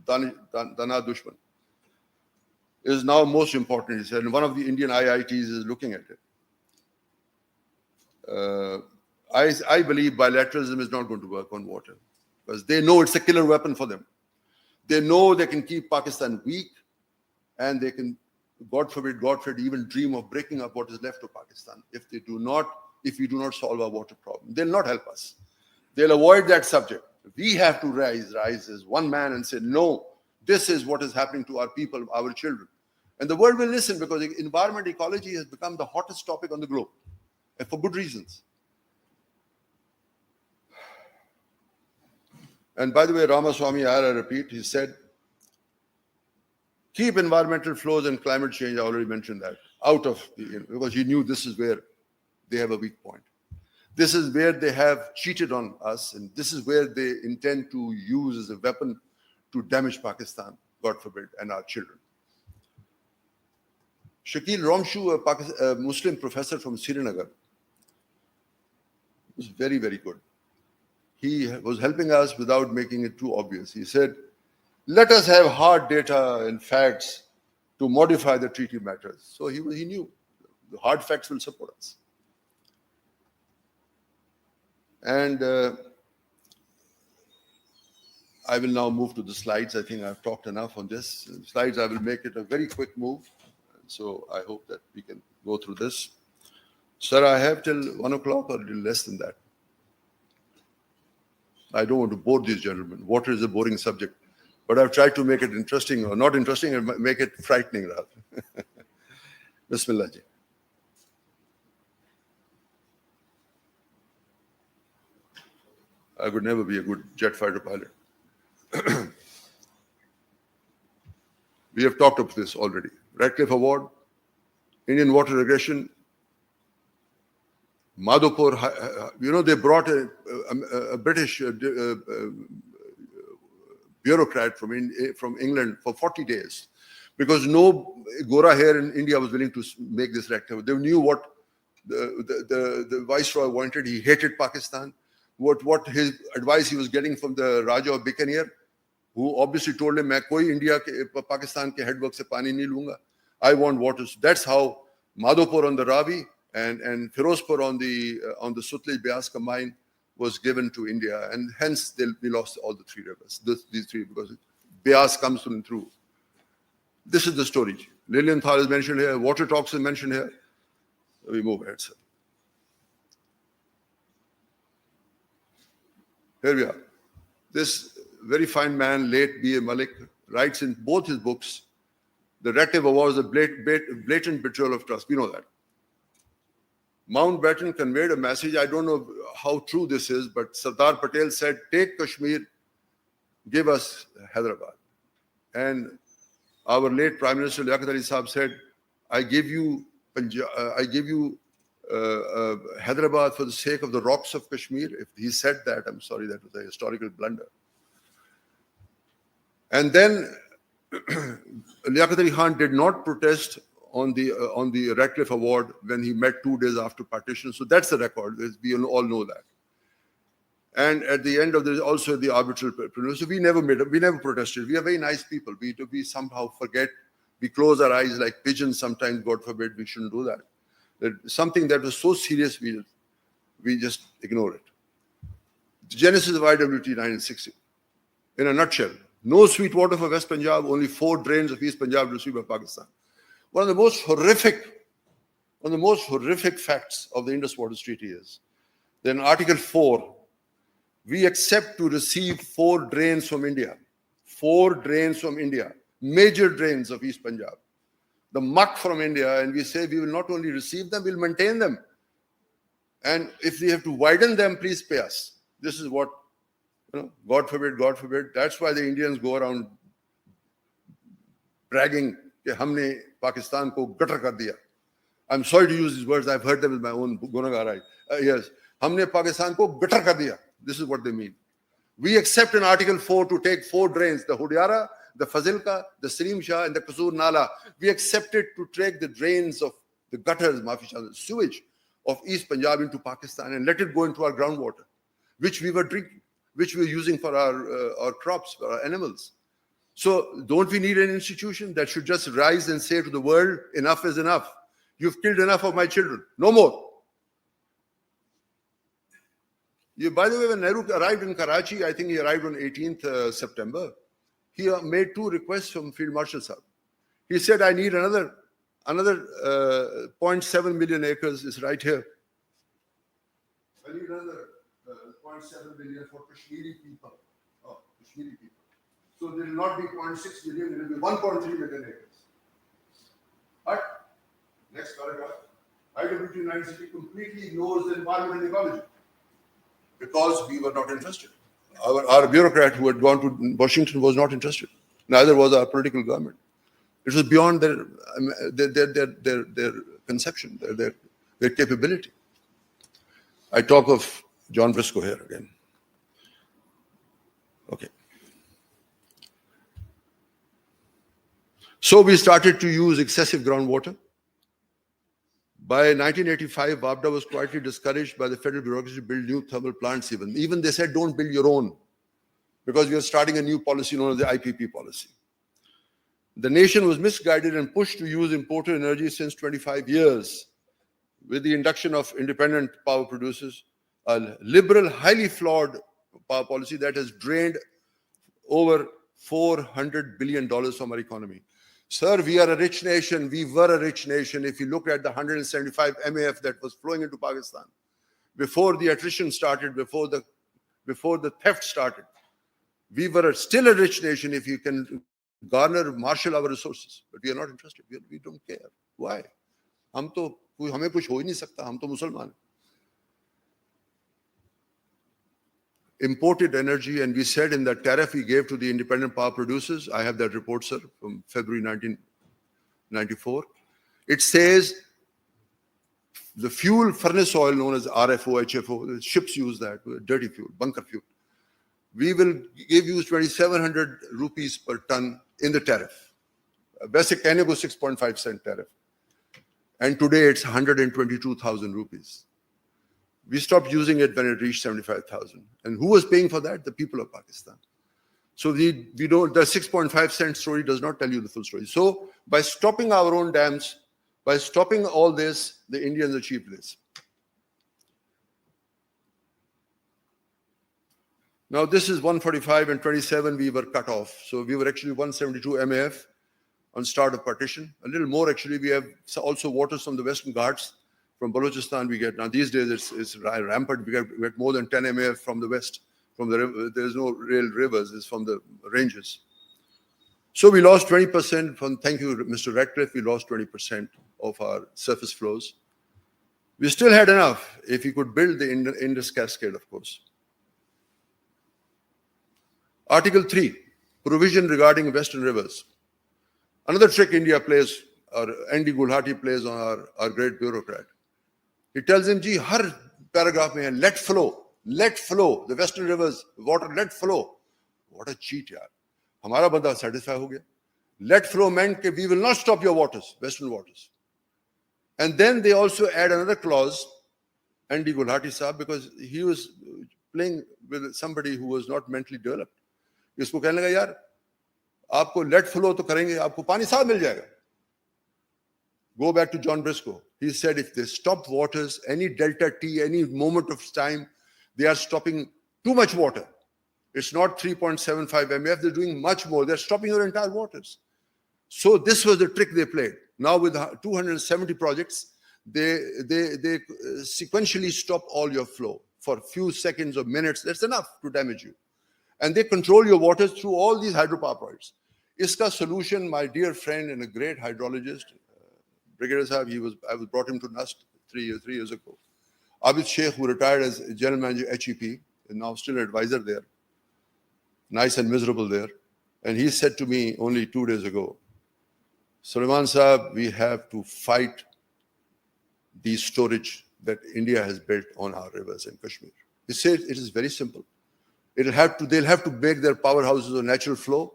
Dana Dushman. Is now most important, he said. And one of the Indian IITs is looking at it. I believe bilateralism is not going to work on water because they know it's a killer weapon for them. They know they can keep Pakistan weak and they can, God forbid, even dream of breaking up what is left of Pakistan if we do not solve our water problem. They'll not help us. They'll avoid that subject. We have to rise as one man and say, no, this is what is happening to our people, our children. And the world will listen because environment ecology has become the hottest topic on the globe, and for good reasons. And by the way, Ramaswamy Iyer, I repeat, he said, keep environmental flows and climate change, I already mentioned that, out of because he knew this is where they have a weak point. This is where they have cheated on us, and this is where they intend to use as a weapon to damage Pakistan, God forbid, and our children. Shakil Romshu, a Muslim professor from Srinagar, was very, very good. He was helping us without making it too obvious. He said, let us have hard data and facts to modify the treaty matters. So he knew the hard facts will support us. And I will now move to the slides. I think I've talked enough on this. Slides, I will make it a very quick move. So I hope that we can go through this. Sir, I have till 1 o'clock or a little less than that. I don't want to bore these gentlemen. Water is a boring subject. But I've tried to make it interesting, or not interesting, and make it frightening rather. Bismillah ji. I could never be a good jet fighter pilot. We have talked of this already. Radcliffe Award, Indian water aggression, Madhopur, they brought a British bureaucrat from England for 40 days because no Gora here in India was willing to make this rectified. They knew what the viceroy wanted. He hated Pakistan. What his advice he was getting from the Raja of Bikaner, who obviously told him, "Main koi India ke Pakistan ke headwork se pani nahi lunga. I want water." So that's how Madhopur on the Ravi and Firozpur on the Sutlej Beas combined was given to India, and hence we lost all the three rivers. These three, because Beas comes through. This is the story. Lilienthal is mentioned here. Water talks is mentioned here. We move ahead, sir. Here we are. This very fine man, late B.A. Malik, writes in both his books, the Retd was a blatant betrayal of trust. We know that. Mountbatten conveyed a message. I don't know how true this is, but Sardar Patel said, take Kashmir, give us Hyderabad. And our late Prime Minister Liaquat Ali Saab said, I give you Hyderabad for the sake of the rocks of Kashmir. If he said that, I'm sorry, that was a historical blunder. And then Liaquat Ali Khan did not protest on the Radcliffe Award when he met 2 days after partition. So that's the record. We all know that. And at the end of this, also the arbitral tribunal. So we never protested. We are very nice people. We somehow forget. We close our eyes like pigeons sometimes. God forbid, we shouldn't do that. Something that was so serious, we just ignore it. The genesis of IWT 1960. In a nutshell, no sweet water for West Punjab, only 4 drains of East Punjab received by Pakistan. One of the most horrific facts of the Indus Waters Treaty is that in Article 4, we accept to receive 4 drains from India. 4 drains from India, major drains of East Punjab. The muck from India, and we say we will not only receive them, we'll maintain them. And if we have to widen them, please pay us. This is what, God forbid, God forbid. That's why the Indians go around bragging that humne Pakistan ko gutter kar diya. I'm sorry to use these words. I've heard them with my own Gunagar. Yes. Humne Pakistan ko gutter kar diya. This is what they mean. We accept in Article 4 to take 4 drains, the Hudiara, the Fazilka, the Salim Shah, and the Kasur Nala. We accepted to take the drains of the gutters, the sewage of East Punjab into Pakistan and let it go into our groundwater, which we were drinking, which we were using for our crops, for our animals. So don't we need an institution that should just rise and say to the world, enough is enough. You've killed enough of my children. No more. By the way, when Nehru arrived in Karachi, I think he arrived on 18th September, he made 2 requests from Field Marshal Sahab. He said, I need another 0.7 million acres is right here. I need another 0.7 million for Kashmiri people. Oh, Kashmiri people. So there will not be 0.6 million, it will be 1.3 million acres. But, next paragraph, IWT 960 completely ignores the environment and ecology because we were not interested. Our bureaucrat who had gone to Washington was not interested. Neither was our political government. It was beyond their conception, their capability. I talk of John Briscoe here again. Okay. So we started to use excessive groundwater. By 1985, WAPDA was quietly discouraged by the federal bureaucracy to build new thermal plants even. Even they said, don't build your own, because we are starting a new policy known as the IPP policy. The nation was misguided and pushed to use imported energy since 25 years with the induction of independent power producers, a liberal, highly flawed power policy that has drained over $400 billion from our economy. Sir, we are a rich nation. We were a rich nation. If you look at the 175 MAF that was flowing into Pakistan, before the attrition started, before the theft started, we were still a rich nation if you can garner, marshal our resources. But we are not interested. We don't care. Why? हमें कुछ हो ही नहीं सकता. हम तो मुसलमान हैं. Imported energy, and we said in that tariff we gave to the independent power producers, I have that report, sir, from February 1994. It says the fuel, furnace oil known as RFO, HFO, the ships use that, dirty fuel, bunker fuel. We will give you 2,700 rupees per ton in the tariff. Basic कहने को 6.5 cent tariff. And today it's 122,000 rupees. We stopped using it when it reached 75,000. And who was paying for that? The people of Pakistan. So we don't, the 6.5 cent story does not tell you the full story. So by stopping our own dams, by stopping all this, the Indians achieved this. Now this is 145 and 27, we were cut off. So we were actually 172 MAF on start of partition. A little more actually, we have also waters from the Western Ghats. From Balochistan we get, now these days it's rampant, we get more than 10 MAF from the west. From the river, there's no real rivers, it's from the ranges. So we lost 20% from, thank you Mr. Ratcliffe, we lost 20% of our surface flows. We still had enough if we could build the Indus Cascade, of course. Article 3, provision regarding western rivers. Another trick India plays, or Andy Gulhati plays on our great bureaucrat. He tells him, "Ji, har paragraph mein hai, let flow, the western rivers, water, let flow." What a cheat, yaar. Hamara banda satisfy ho gaya. Let flow meant that we will not stop your waters, western waters. And then they also add another clause, Andy Gulhati Sahab, because he was playing with somebody who was not mentally developed. इसको कहने लगा यार आपको let flow तो करेंगे आपको पानी साफ मिल जाएगा. Go back to John Briscoe. He said if they stop waters, any delta T, any moment of time, they are stopping too much water. It's not 3.75 MF, they're doing much more. They're stopping your entire waters. So this was the trick they played. Now with 270 projects, they sequentially stop all your flow for a few seconds or minutes. That's enough to damage you. And they control your waters through all these hydropower projects. Iska solution, my dear friend and a great hydrologist, Brigadier Sahib, I was brought him to NUST 3 years ago. Abid Sheikh, who retired as General Manager HEP, and now still an advisor there, nice and miserable there. And he said to me only 2 days ago, Suleman Sahib, we have to fight the storage that India has built on our rivers in Kashmir. He said it is very simple. They'll have to make their powerhouses of natural flow.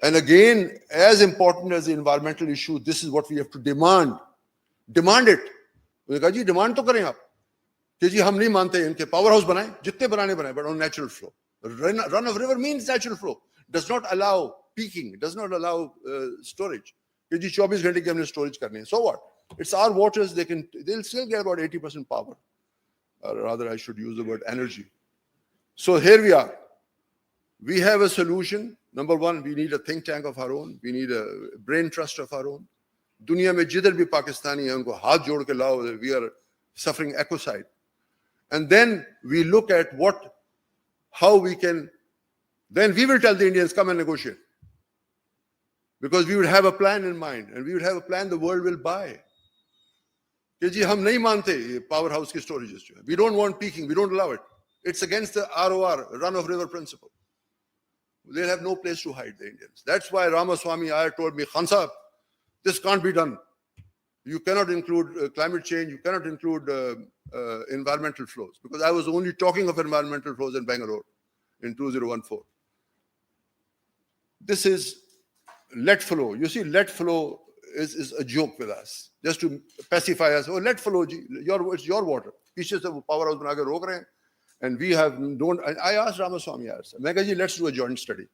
And again, as important as the environmental issue, this is what we have to demand. Demand it. उन्होंने कहा जी demand तो करें आप कि जी हम नहीं मानते इनके पावर हाउस बनाएं जितने बनाए but on natural flow. Run of river means natural flow. Does not allow peaking. Does not allow storage. कि जी 24 घंटे की हमने storage करनी है. So what? It's our waters. They'll still get about 80% power. Or rather, I should use the word energy. So here we are. We have a solution. Number one, we need a think tank of our own. We need a brain trust of our own. दुनिया में जिधर भी पाकिस्तानी है उनको हाथ जोड़ के लाओ. We are suffering ecocide. And then we look at how we can, then we will tell the Indians, come and negotiate. Because we would have a plan in mind, and we would have a plan the world will buy. कि जी हम नहीं मानते power house की storages. We don't want peaking. We don't allow it. It's against the ROR, run of river principle. They'll have no place to hide, the Indians. That's why Ramaswamy Iyer told me, Khan Sahib, this can't be done. You cannot include climate change. You cannot include environmental flows. Because I was only talking of environmental flows in Bangalore in 2014. This is let flow. You see, let flow is a joke with us. Just to pacify us. Oh, let flow, it's your water. Pieces of power house bana ke rok rahe hain. And we don't. I asked Ramaswamy, let's do a joint study.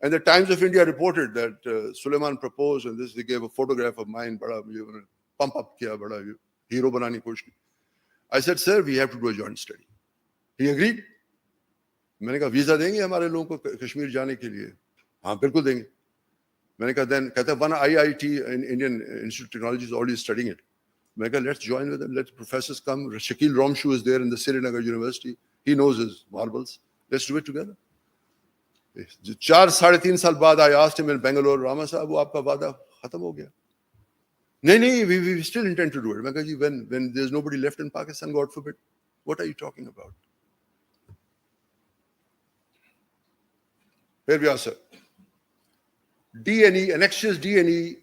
And the Times of India reported that Suleman proposed, and they gave a photograph of mine, pump up kiya, bada hero banani koshki. I said, sir, we have to do a joint study. He agreed. मैंने कहा visa देंगे हमारे लोगों को कश्मीर जाने के लिए? हाँ बिल्कुल देंगे. मैंने कहा then कहता one IIT in Indian Institute of Technology is already studying it. मैंने कहा let's join with them. Let professors come. Shakil Romshu is there in the Srinagar University. He knows his marbles. Let's do it together. 4-3.5 साल बाद I asked him in Bangalore, Rama साहब वो आपका वादा खत्म हो गया? नहीं, we still intend to do it. मैं कहा जी when there's nobody left in Pakistan, God forbid, what are you talking about? Here we are, sir. D&E, annexes D&E,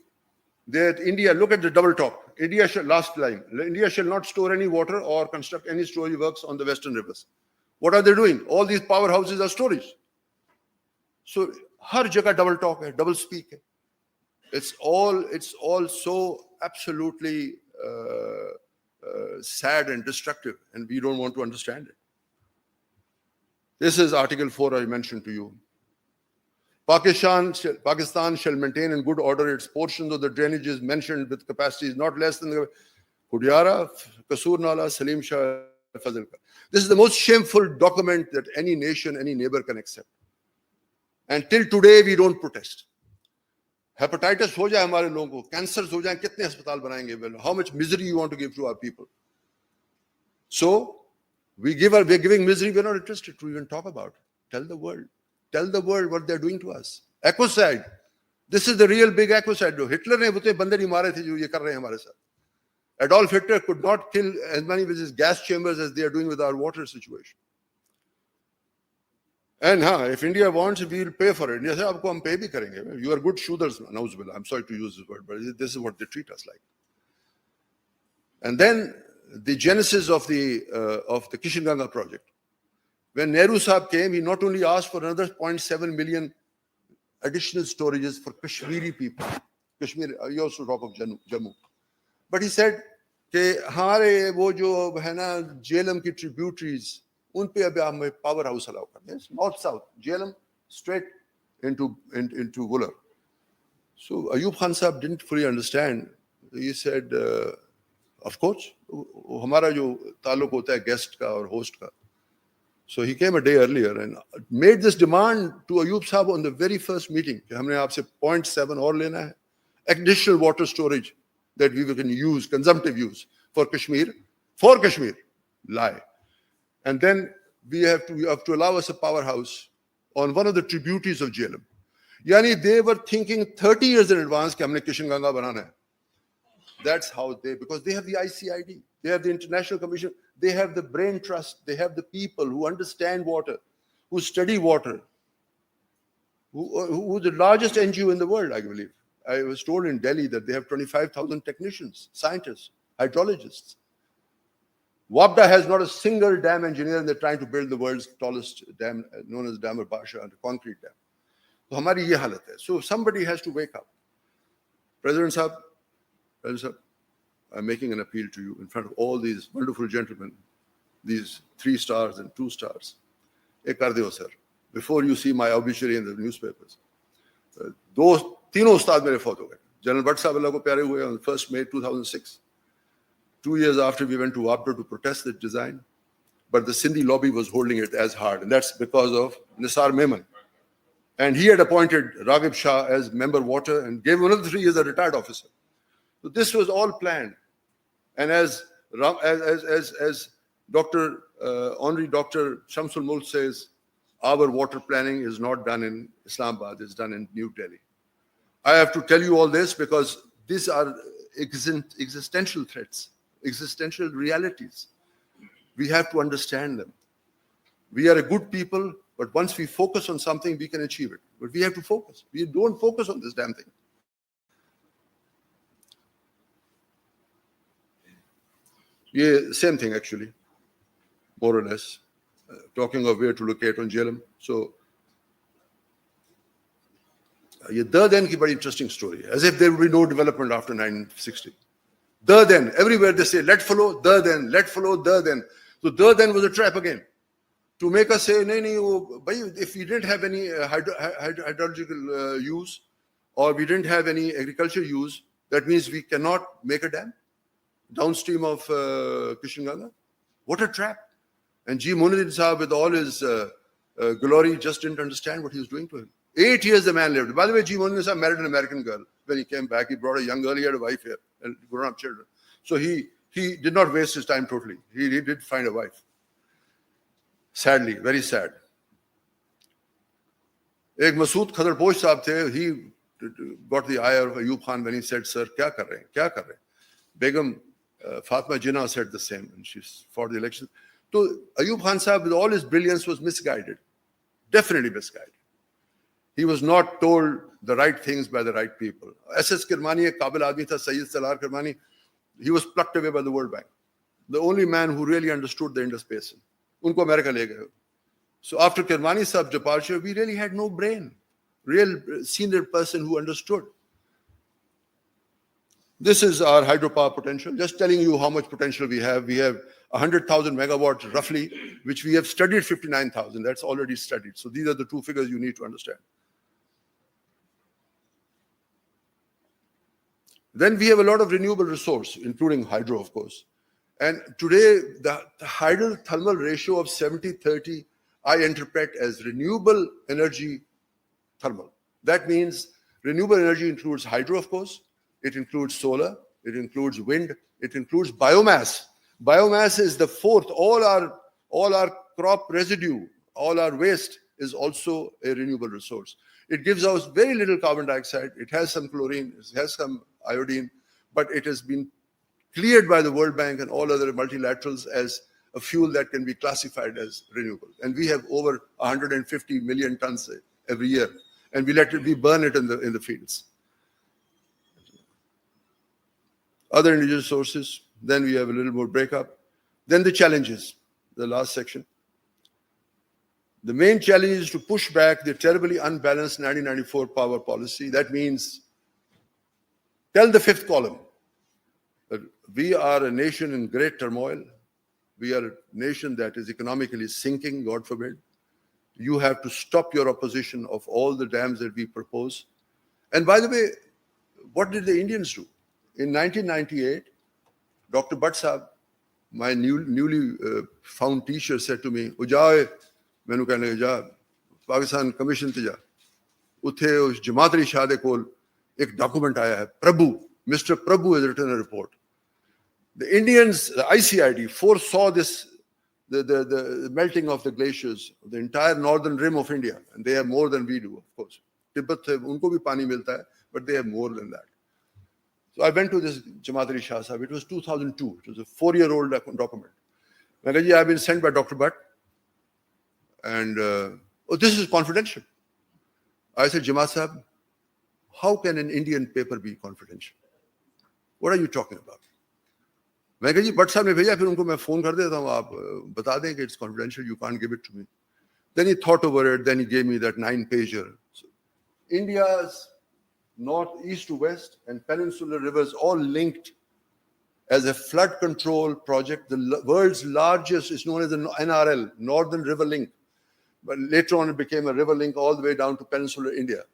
that India, look at the double top. Last line, India shall not store any water or construct any storage works on the western rivers. What are they doing? All these powerhouses are storage. So, har jagah double talk hai, double speak hai. It's all so absolutely sad and destructive, and we don't want to understand it. This is Article 4 I mentioned to you. Pakistan shall maintain in good order its portions of the drainages mentioned with capacities not less than the Kudiara, Kasur Nala, Salim Shah, Fazilka. This is the most shameful document that any nation, any neighbor can accept. And till today, we don't protest. Hepatitis ho jaye hamare logon ko, cancers ho jaye, kitne hospital banayenge? How much misery you want to give to our people? So, we're giving misery, we're not interested to even talk about it. Tell the world. Tell the world what they're doing to us. Ecocide. This is the real big ecocide. Hitler ne bute bande nahi mare the jo ye kar rahe hain hamare sath. Adolf Hitler could not kill as many with his gas chambers as they are doing with our water situation. And if India wants, we will pay for it. India says, aapko hum pay bhi karenge. You are good shooters. I'm sorry to use this word, but this is what they treat us like. And then the genesis of the Kishinganga project. When Nehru Sahib came, he not only asked for another 0.7 million additional storages for Kashmiri people. Kashmir, he also talk of Jammu. But he said, कि हमारे वो जो है ना JLM की tributaries, उन पे अभी हम power house allow करते हैं. North South, JLM straight into Wooler. So Ayub Khan Sahib didn't fully understand. He said, of course, हमारा जो ताल्लुक होता है guest का और host का. So he came a day earlier and made this demand to Ayub Sahib on the very first meeting. कि हमने आपसे 0.7 और लेना है. Additional water storage that we can use, consumptive use for Kashmir, lie. And then you have to allow us a powerhouse on one of the tributaries of Jhelum. Yani they were thinking 30 years in advance कि हमने Kishan Ganga बनाना है. That's how because they have the ICID, they have the International Commission, they have the brain trust, they have the people who understand water, who study water, who the largest NGO in the world, I believe. I was told in Delhi that they have 25,000 technicians, scientists, hydrologists. WAPDA has not a single dam engineer, and they're trying to build the world's tallest dam, known as Dam Basha, a concrete dam. So हमारी ये हालत है. So somebody has to wake up. President Sahab, I'm making an appeal to you in front of all these wonderful gentlemen, these 3 stars and 2 stars. Ek kar deo, sir. Before you see my obituary in the newspapers. तीनों उस्ताद मेरे फौत हो गए. General Bhatt साहब अल्लाह को प्यारे हुए on 1st May 2006. 2 years after we went to WAPDA to protest the design, but the Sindhi lobby was holding it as hard, and that's because of Nisar Memon. And he had appointed Raghib Shah as member water and gave him another 3 years as a retired officer. So this was all planned. And as Dr. Honorary Dr. Shamsul Mulk says, our water planning is not done in Islamabad, it's done in New Delhi. I have to tell you all this because these are existential threats, existential realities. We have to understand them. We are a good people, but once we focus on something, we can achieve it. But we have to focus. We don't focus on this damn thing. Yeah, same thing actually, more or less. Talking of where to locate on Jhelum. So, ये then की बड़ी interesting story. As if there would be no development after 1960. Then, everywhere they say, let follow, then, let follow, then. So then was a trap again. To make us say, if we didn't have any hydrological use, or we didn't have any agriculture use, that means we cannot make a dam downstream of Kishan Ganga. What a trap. And G. Munuddin Sahab, with all his glory, just didn't understand what he was doing to him. 8 years the man lived. By the way, G. Munuddin Sahab married an American girl. When he came back, he brought a young girl, he had a wife here, and grown-up children. So he did not waste his time totally. He did find a wife. Sadly, very sad. Ek Masood Khadarposh Sahab the, he got the ire of Ayub Khan when he said, sir, kya kar rahe hain? Begum Fatma Jinnah said the same, and she fought the election. So Ayub Khan Sahab, with all his brilliance, was misguided. Definitely misguided. He was not told the right things by the right people. S.S. Kirmani, a Kabil Admi tha, Sayyid Salar Kirmani, he was plucked away by the World Bank. The only man who really understood the Indus Basin. Unko America le gaye. So after Kirmani Sahab's departure, we really had no brain. Real senior person who understood. This is our hydropower potential. Just telling you how much potential we have. We have 100,000 megawatts roughly, which we have studied 59,000. That's already studied. So these are the 2 figures you need to understand. Then we have a lot of renewable resource, including hydro, of course. And today, the hydro-thermal ratio of 70-30, I interpret as renewable energy thermal. That means renewable energy includes hydro, of course. It includes solar. It includes wind. It includes biomass. Biomass is the 4th. All our crop residue, all our waste is also a renewable resource. It gives us very little carbon dioxide. It has some chlorine. It has some iodine. But it has been cleared by the World Bank and all other multilaterals as a fuel that can be classified as renewable. And we have over 150 million tons every year. And we burn it in the fields. Other indigenous sources. Then we have a little more breakup. Then the challenges, the last section. The main challenge is to push back the terribly unbalanced 1994 power policy. That means tell the 5th column that we are a nation in great turmoil. We are a nation that is economically sinking, God forbid. You have to stop your opposition of all the dams that we propose. And by the way, what did the Indians do? In 1998, Dr. Bhatt Sahab, my newly found teacher, said to me, "Ujaye, mainu kehne lage ja, Pakistan Commission te ja. Uthe us Jamaat-e-Irshad kol ek document aaya hai, Prabhu, Mr. Prabhu has written a report. The Indians, the ICID, foresaw this, the melting of the glaciers, the entire northern rim of India, and they have more than we do, of course. Tibet, unko bhi pani milta hai, but they have more than that. So I went to this Jamaat-e Shah Sahib. It was 2002. It was a 4-year-old document. I've been sent by Dr. Bhatt, and this is confidential. I said, Jamaat Sahib, how can an Indian paper be confidential? What are you talking about? मैं कहा जी भट्ट साहब ने भेजा, फिर उनको मैं phone कर देता हूँ, आप बता दें कि it's confidential, you can't give it to me. Then he thought over it, then he gave me that 9-pager. So, India's north, east to west and peninsular rivers all linked as a flood control project. The world's largest is known as the NRL, Northern River Link. But later on it became a river link all the way down to peninsular India.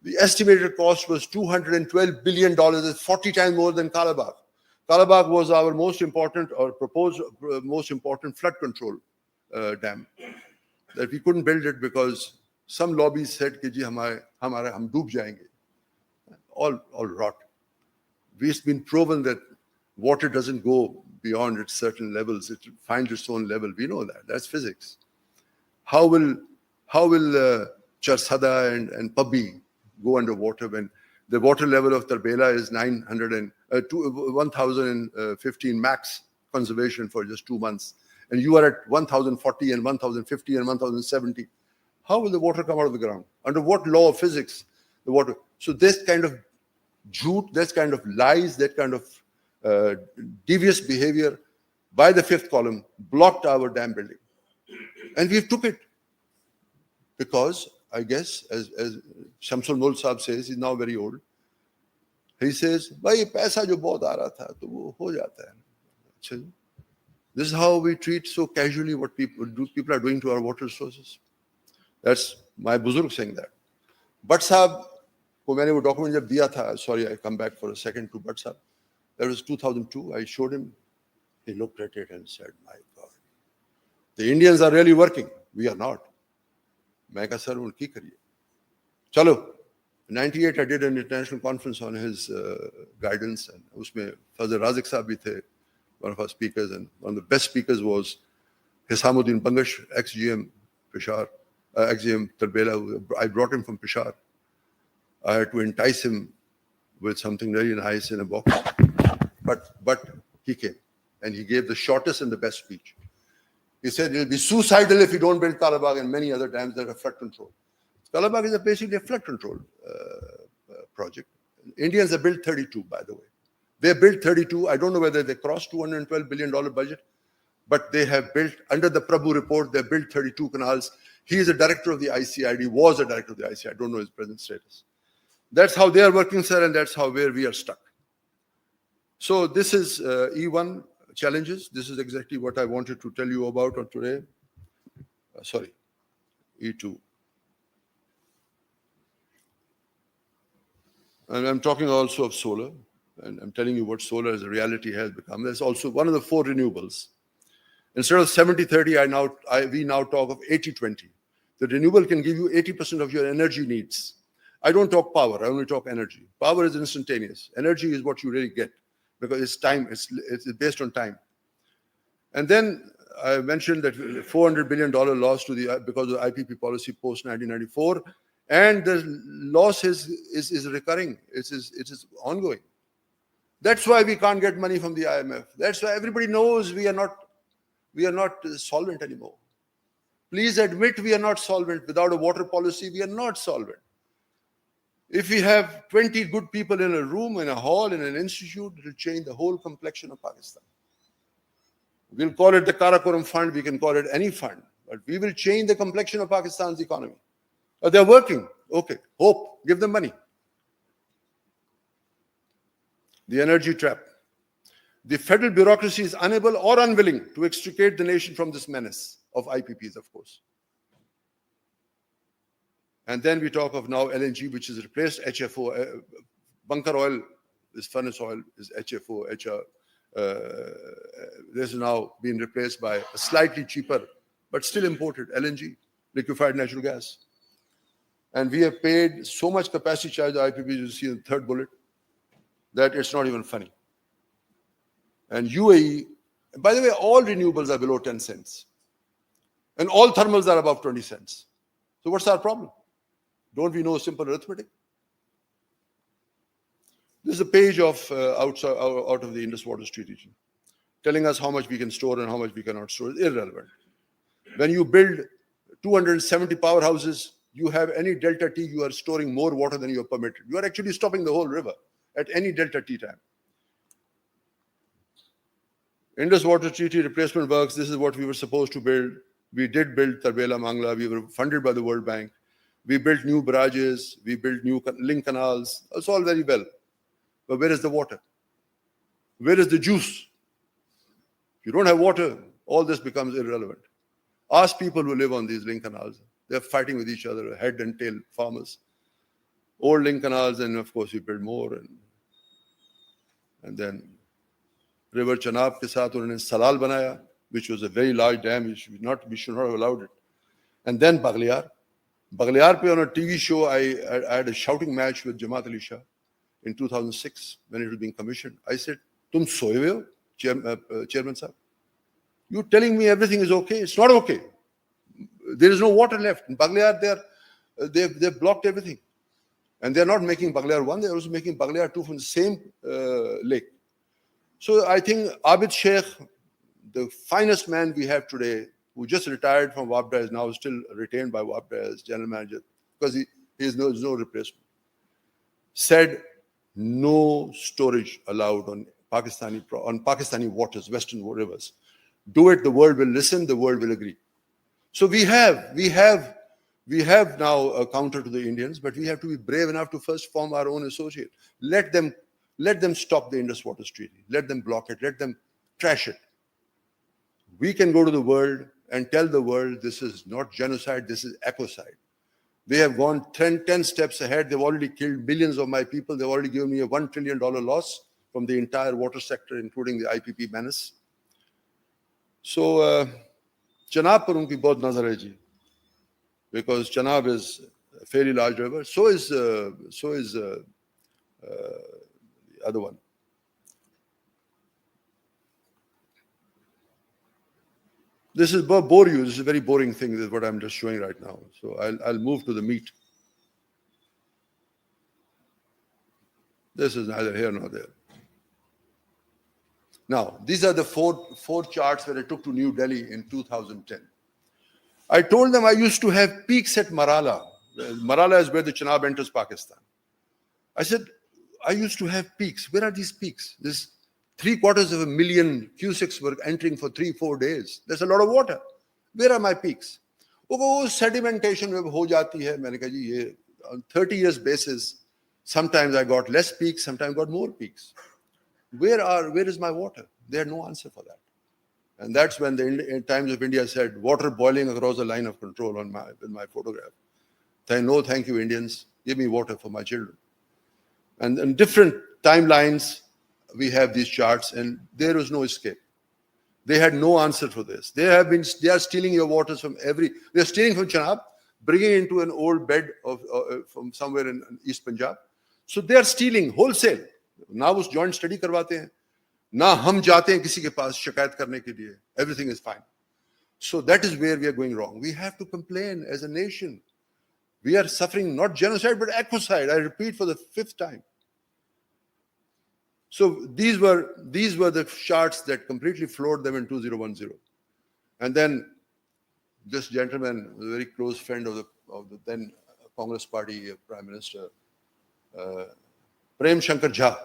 The estimated cost was $212 billion, that's 40 times more than Kalabagh. Kalabagh was our most important or proposed most important flood control dam. That we couldn't build it because some lobbies said कि जी हम डूब जाएंगे. All rot. It's been proven that water doesn't go beyond its certain levels. It finds its own level. We know that. That's physics. How will Charsada and Pabbi go underwater when the water level of Tarbela is 1,015 max conservation for just 2 months, and you are at 1,040 and 1,050 and 1,070. How will the water come out of the ground? Under what law of physics the water? So this kind of jhoot, this kind of lies, that kind of devious behavior by the fifth column blocked our dam building, and we took it because I guess as Shamsul Mulk Saab says, he's now very old. He says, "Bhai, paisa jo bahut aa raha tha, to wo ho jata hai." This is how we treat so casually what people are doing to our water resources. That's my buzurg saying that. Bhatt Saab, ko maine wo document jab diya tha, sorry, I come back for a second to Bhatt Saab. That was 2002. I showed him. He looked at it and said, "My God, the Indians are really working. We are not." मैं कहा sir उनकी करिए चलो 98 I did an international conference on his guidance, and उसमें Fazl Razik साहब भी थे, one of our speakers, and one of the best speakers was Hisamuddin Bangash, ex-GM Peshawar, ex-GM Tarbela. I brought him from Peshawar. I had to entice him with something very nice in a box, but he came and he gave the shortest and the best speech. He said it'll be suicidal if you don't build Kalabagh and many other dams that are flood control. Kalabagh is basically a flood control project. Indians have built 32, by the way. They built 32. I don't know whether they crossed $212 billion budget, but they have built, under the Prabhu report, they built 32 canals. He is a director of the ICID, was a director of the ICID. I don't know his present status. That's how they are working, sir, and that's where we are stuck. So this is E1 challenges. This is exactly what I wanted to tell you about on today. Sorry, E2. And I'm talking also of solar, and I'm telling you what solar as a reality has become. There's also one of the 4 renewables. Instead of 70-30, we now talk of 80-20. The renewable can give you 80% of your energy needs. I don't talk power, I only talk energy. Power is instantaneous. Energy is what you really get, because it's time, it's based on time. And then I mentioned that $400 billion loss to because of the IPP policy post 1994, and the loss is recurring. It is ongoing. That's why we can't get money from the IMF. That's why everybody knows we are not solvent anymore. Please admit we are not solvent. Without a water policy, we are not solvent. If we have 20 good people in a room, in a hall, in an institute, it will change the whole complexion of Pakistan. We'll call it the Karakoram Fund, we can call it any fund, but we will change the complexion of Pakistan's economy. They're working. Okay, hope, give them money. The energy trap. The federal bureaucracy is unable or unwilling to extricate the nation from this menace of IPPs, of course. And then we talk of now LNG, which has replaced HFO. Bunker oil, this furnace oil, is HFO, this is now being replaced by a slightly cheaper, but still imported LNG, liquefied natural gas. And we have paid so much capacity charge to IPPs, you see in the third bullet. that it's not even funny. And UAE, by the way, all renewables are below 10 cents. And all thermals are above 20 cents. So what's our problem? Don't we know simple arithmetic? This is a page of out of the Indus Waters Treaty, telling us how much we can store and how much we cannot store. It's irrelevant. When you build 270 powerhouses, you have any delta T, you are storing more water than you are permitted. You are actually stopping the whole river at any delta T time. Indus Water Treaty replacement works, this is what we were supposed to build. We did build Tarbela Mangla, we were funded by the World Bank. We built new barrages, we built new link canals. It's all very well. But where is the water? Where is the juice? If you don't have water, all this becomes irrelevant. Ask people who live on these link canals. They're fighting with each other, head and tail farmers. Old link canals, and of course we build more. And then River Chenab ke saath unhone Salal banaya, which was a very large dam. We should not have allowed it. And then Baghliyar. Baghliyar pe on a TV show, I had a shouting match with Jamaat Ali Shah in 2006 when it was being commissioned. I said, "Tum soye hue ho, Chairman Sahab? You're telling me everything is okay? It's not okay. There is no water left. In Baghliyar, they've blocked everything. And they're not making Baghliyar 1, they're also making Baghliyar 2 from the same lake. So I think Abid Sheikh, the finest man we have today, who just retired from WRDC, is now still retained by WRDC as general manager, because he has no replacement, said no storage allowed on Pakistani waters, Western rivers. Do it, the world will listen, the world will agree. So we have now a counter to the Indians, but we have to be brave enough to first form our own associate. Let them stop the Indus Waters Treaty. Let them block it. Let them trash it. We can go to the world and tell the world this is not genocide, this is ecocide. They have gone 10 steps ahead. They've already killed millions of my people. They've already given me a $1 trillion loss from the entire water sector, including the IPP menace. So, Chenab par unki bahut nazar hai ji, because Chenab is a fairly large river. So is the other one. This is bore you. This is a very boring thing. This is what I'm just showing right now. So I'll move to the meat. This is neither here nor there. Now, these are the four charts that I took to New Delhi in 2010. I told them I used to have peaks at Marala. Marala is where the Chenab enters Pakistan. I said, I used to have peaks. Where are these peaks? This 750,000 cusics were entering for 3-4 days. There's a lot of water. Where are my peaks? Oh, sedimentation ho jati hai. Maine kaha ji, ye, on 30 years basis, sometimes I got less peaks, sometimes I got more peaks. Where is my water? They had no answer for that. And that's when the Times of India said, water boiling across the line of control in my photograph. No, thank you, Indians. Give me water for my children. And in different timelines, we have these charts, and there was no escape. They had no answer for this. They are stealing your waters from they're stealing from Chenab, bringing it into an old bed from somewhere in East Punjab. So they are stealing wholesale. ना उस joint study करवाते हैं, ना हम जाते हैं किसी के पास शिकायत करने के लिए. Everything is fine. So that is where we are going wrong. We have to complain as a nation. We are suffering not genocide but ecocide. I repeat for the 5th time. So these were the charts that completely floored them in 2010. And then this gentleman, a very close friend of the then Congress Party Prime Minister, Prem Shankar Jha,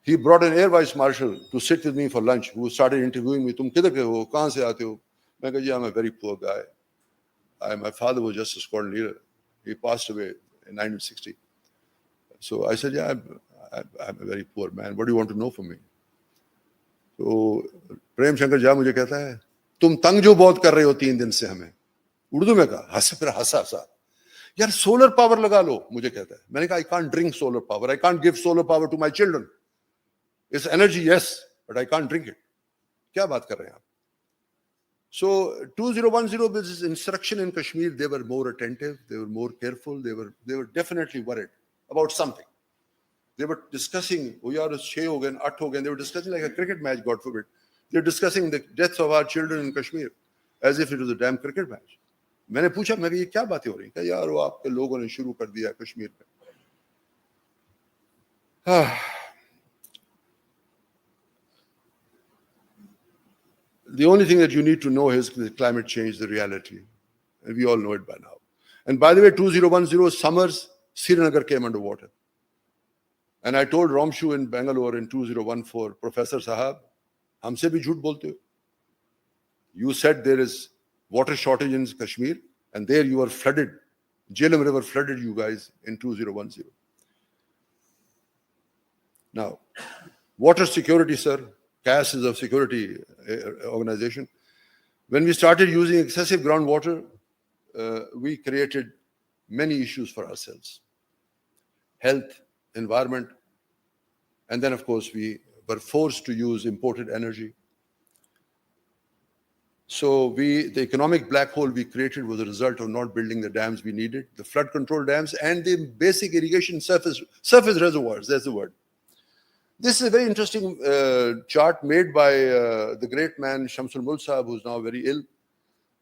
he brought an Air Vice Marshal to sit with me for lunch, who started interviewing me. Tum kidhar ke ho? Kahan se aate ho? Main kaha, I'm a very poor guy. My father was just a squadron leader. He passed away in 1960. So I said, yeah, I'm a very poor man. What do you want to know from me? So Prem Shankar Jha mujhe kehta hai, tum tang jo bahut kar rahe ho 3 din se hame. Urdu mein kaha, hasa. Yaar, solar power laga lo, mujhe kehta hai. Maine kaha, I can't drink solar power. I can't give solar power to my children. It's energy, yes, but I can't drink it. Kya baat kar rahe hain aap? So 2010 with this insurrection in Kashmir, they were more attentive, they were more careful, they were definitely worried about something. They were discussing, oh yaar, 6 ho gaye, 8 ho gaye. They were discussing like a cricket match, God forbid. They're discussing the deaths of our children in Kashmir as if it was a damn cricket match. मैंने पूछा, मैं ये क्या बातें हो रही हैं? यार वो आपके लोगों ने शुरू कर दिया कश्मीर में. The only thing that you need to know is that climate change, the reality. And we all know it by now. And by the way, 2010 summers, Srinagar came underwater. And I told Romshu in Bangalore in 2014, Professor Sahab, हमसे भी झूठ बोलते हो. You said there is water shortage in Kashmir, and there you are flooded. Jhelum River flooded you guys in 2010. Now, water security, sir. CAS is a security organization. When we started using excessive groundwater, we created many issues for ourselves. Health, environment, and then of course we were forced to use imported energy. So the economic black hole we created was a result of not building the dams we needed, the flood control dams and the basic irrigation surface reservoirs, that's the word. This is a very interesting chart made by the great man Shamsul Mulk Sahab, who's now very ill.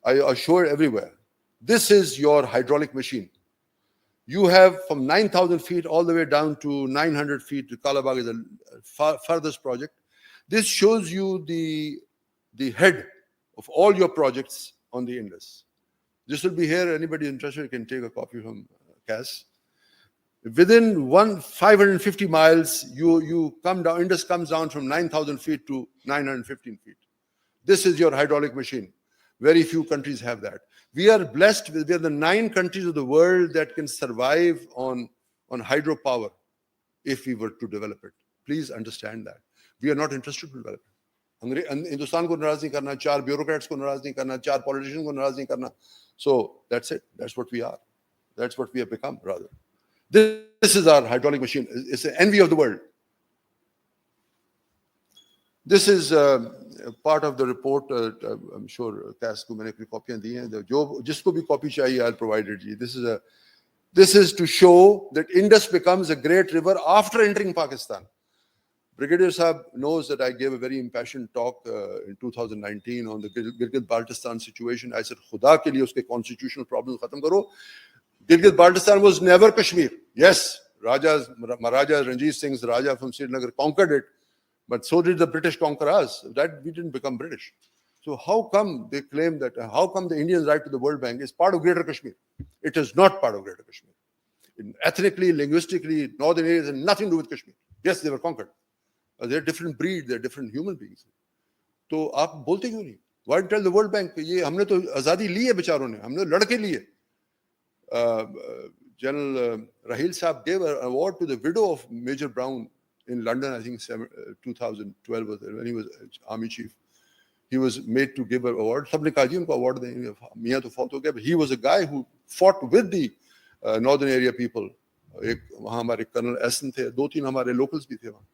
I show it everywhere. This is your hydraulic machine. You have from 9,000 feet all the way down to 900 feet. Kalabag is the farthest project. This shows you the head of all your projects on the Indus. This will be here. Anybody interested can take a copy from CAS. Within 550 miles, you come down, Indus comes down from 9,000 feet to 915 feet. This is your hydraulic machine. Very few countries have that. We are blessed with, we are the 9 countries of the world that can survive on hydropower if we were to develop it. Please understand that. We are not interested to develop it. Hindustan ko naraz nahi karna, 4 bureaucrats ko naraz nahi karna, 4 politicians ko naraz nahi karna. So that's it. That's what we are. That's what we have become, rather. This is our hydraulic machine. It's the envy of the world. This is part of the report. I'm sure CAS को मैंने कॉपियां दी हैं. जो जिसको भी copy चाहिए, I'll provide it. This is to show that Indus becomes a great river after entering Pakistan. Brigadier Sahab knows that I gave a very impassioned talk in 2019 on the Gilgit-Baltistan situation. I said, खुदा के लिए उसके constitutional problems खत्म करो. Gilgit-Baltistan was never Kashmir. Yes, Maharaja Ranjit Singh's Raja from Srinagar conquered it, but so did the British conquer us. That we didn't become British. So how come they claim that, how come the Indians right to the World Bank is part of Greater Kashmir? It is not part of Greater Kashmir. Ethnically, linguistically, northern areas have nothing to do with Kashmir. Yes, they were conquered. They're different breed, they're different human beings. तो आप बोलते क्यों नहीं? Why tell the World Bank? ये हमने तो आज़ादी ली है बेचारों ने, हमने लड़के लिए. General Rahil Saab gave an award to the widow of Major Brown in London, I think 2012 when he was army chief. He was made to give an award. सबने कहा जी उनको award देंगे, मियाँ तो फौत हो गया. But he was a guy who fought with the northern area people. एक वहाँ हमारे Colonel Essen थे, 2-3 हमारे locals भी थे वहाँ.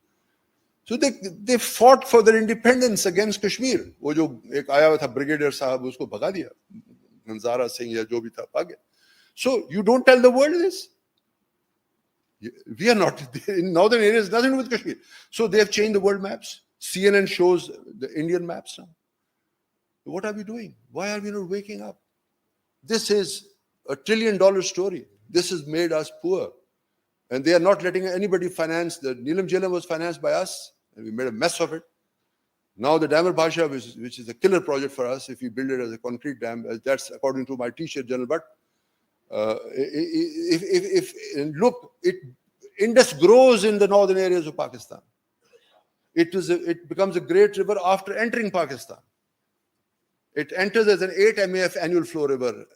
So they fought for their independence against Kashmir. वो जो एक आया हुआ था Brigadier साहब, उसको भगा दिया. Manzara Singh या जो भी था भाग गया. So you don't tell the world this. We are not in northern areas, nothing to do with Kashmir. So they have changed the world maps. CNN shows the Indian maps now. What are we doing? Why are we not waking up? This is $1 trillion story. This has made us poor. And they are not letting anybody finance. The Neelam Jhelum was financed by us, and we made a mess of it. Now the Damar Bhasha, which is a killer project for us, if we build it as a concrete dam, that's according to my teacher, General Bhatt. Indus grows in the northern areas of Pakistan. It becomes a great river after entering Pakistan. It enters as an 8 MAF annual flow river,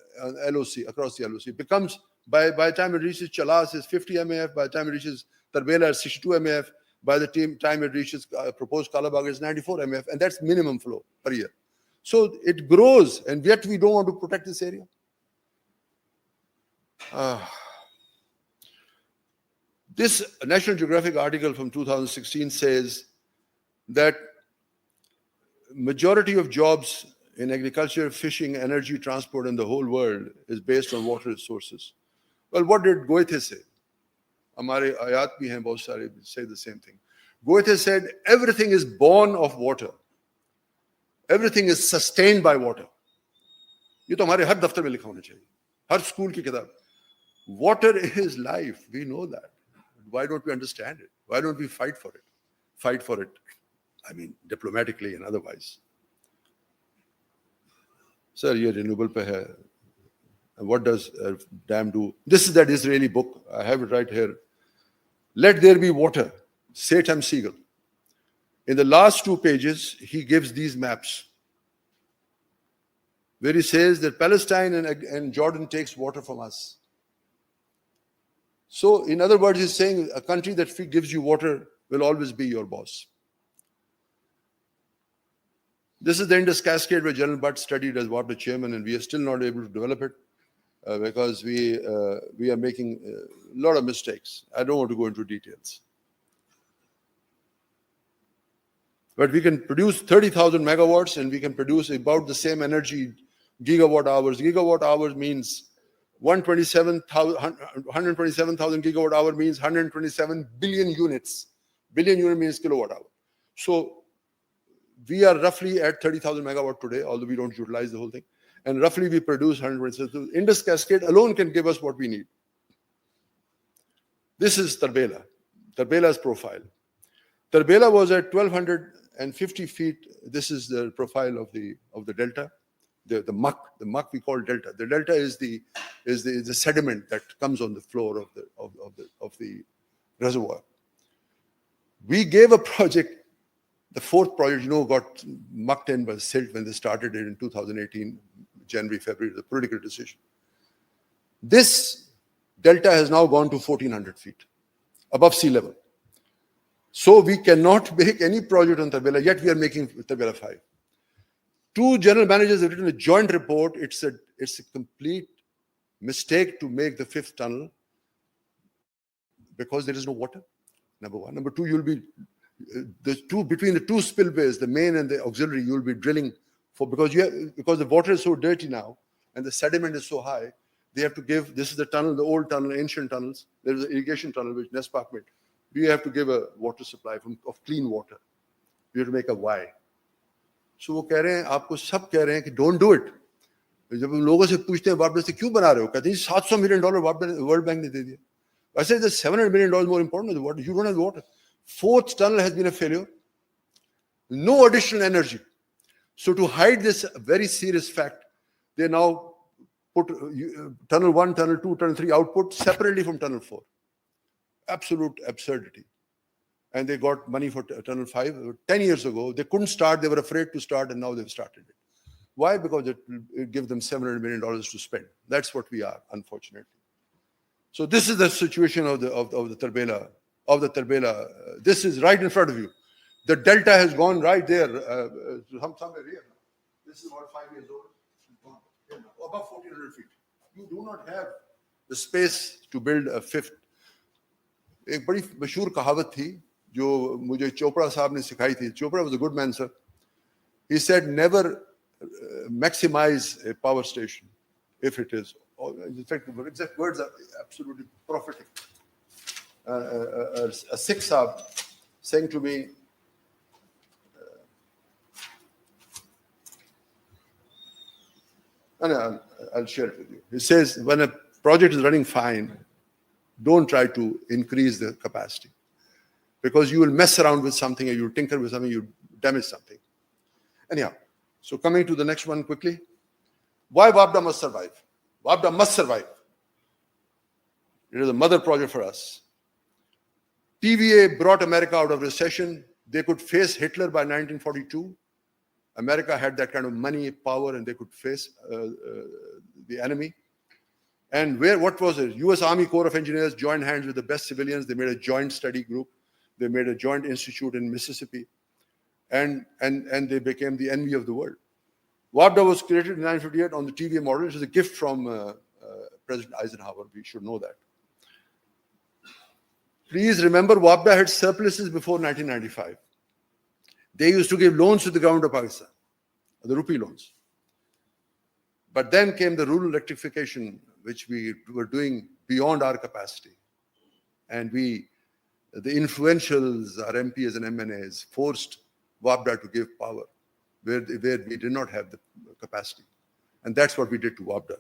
LOC, across the LOC. It becomes, by the time it reaches Chalas, is 50 MAF. By the time it reaches Tarbela, is 62 MAF. By the time it reaches proposed Kalabag, is 94 MAF. And that's minimum flow per year. So it grows, and yet we don't want to protect this area. This National Geographic article from 2016 says that majority of jobs in agriculture, fishing, energy, transport in the whole world is based on water resources. Well, what did Goethe say? हमारे आयात भी हैं बहुत सारे, say the same thing. Goethe said, everything is born of water. Everything is sustained by water. ये तो हमारे हर दफ्तर में लिखा होना चाहिए, हर स्कूल की किताब. Water is life. We know that. Why don't we understand it? Why don't we fight for it? Fight for it, I mean, diplomatically and otherwise. Sir, ये renewable पे है. And what does a dam do? This is that Israeli book. I have it right here. Let there be water. Satan Siegel. In the last 2 pages, he gives these maps, where he says that Palestine and Jordan takes water from us. So, in other words, he's saying a country that gives you water will always be your boss. This is the Indus Cascade where General Butt studied as WRDC chairman, and we are still not able to develop it because we are making a lot of mistakes. I don't want to go into details. But we can produce 30,000 megawatts, and we can produce about the same energy, gigawatt hours. Gigawatt hours means 127,000 gigawatt hour means 127 billion units. Billion unit means kilowatt hour. So we are roughly at 30,000 megawatt today, although we don't utilize the whole thing. And roughly we produce 127. So Indus Cascade alone can give us what we need. This is Tarbela. Tarbela's profile. Tarbela was at 1,250 feet. This is the profile of the delta. The muck we call delta. The delta is the sediment that comes on the floor of the reservoir. We gave a project, the 4th project, got mucked in by silt when they started it in 2018, January, February, the political decision. This delta has now gone to 1,400 feet above sea level. So we cannot make any project on Tarbela, yet we are making Tarbela 5. 2 general managers have written a joint report. It's a complete mistake to make the 5th tunnel because there is no water. Number 1. Number 2, you'll be between the 2 spillways, the main and the auxiliary, you'll be drilling because the water is so dirty now and the sediment is so high. They have to give. This is the tunnel, the old tunnel, ancient tunnels. There is an irrigation tunnel which Nespak made. We have to give a water supply of clean water. We have to make a Y. So वो कह रहे हैं, आपको सब कह रहे हैं कि don't do it. जब हम लोगों से पूछते हैं वापस से क्यों बना रहे हो, कहते हैं $700 million वर्ल्ड बैंक ने दे दिया. I said the $700 million more important than the water. You don't have the water. 4th tunnel has been a failure. No additional energy. So to hide this very serious fact, they now put tunnel 1, tunnel 2, tunnel 3 output separately from tunnel 4. Absolute absurdity. And they got money for tunnel 5 10 years ago. They couldn't start. They were afraid to start, and now they've started it. Why? Because it gives them $700 million to spend. That's what we are, unfortunately. So this is the situation of the Tarbela. This is right in front of you. The delta has gone right there, somewhere here. This is about 5 years old. Above 1,400 feet. You do not have the space to build a 5th. एक बड़ी मशहूर कहावत थी जो मुझे चोपड़ा साहब ने सिखाई थी. Chopra was a good man, sir. He said, never maximize a power station if it is. In fact, the exact words are absolutely prophetic. A Sikh Sahib saying to me, and I'll share it with you. He says, when a project is running fine, don't try to increase the capacity because you will mess around with something or you'll tinker with something, you damage something. Anyhow, so coming to the next one quickly. Why WRDC must survive? WRDC must survive. It is a mother project for us. TVA brought America out of recession. They could face Hitler by 1942. America had that kind of money, power, and they could face the enemy. And what was it? U.S. Army Corps of Engineers joined hands with the best civilians. They made a joint study group. They made a joint institute in Mississippi. And they became the envy of the world. WRDC was created in 1958 on the TVA model. It was a gift from President Eisenhower. We should know that. Please remember, WRDC had surpluses before 1995. They used to give loans to the government of Pakistan, the rupee loans. But then came the rural electrification, which we were doing beyond our capacity. And the influentials, our MPs and MNAs, forced WRDC to give power where we did not have the capacity. And that's what we did to WRDC.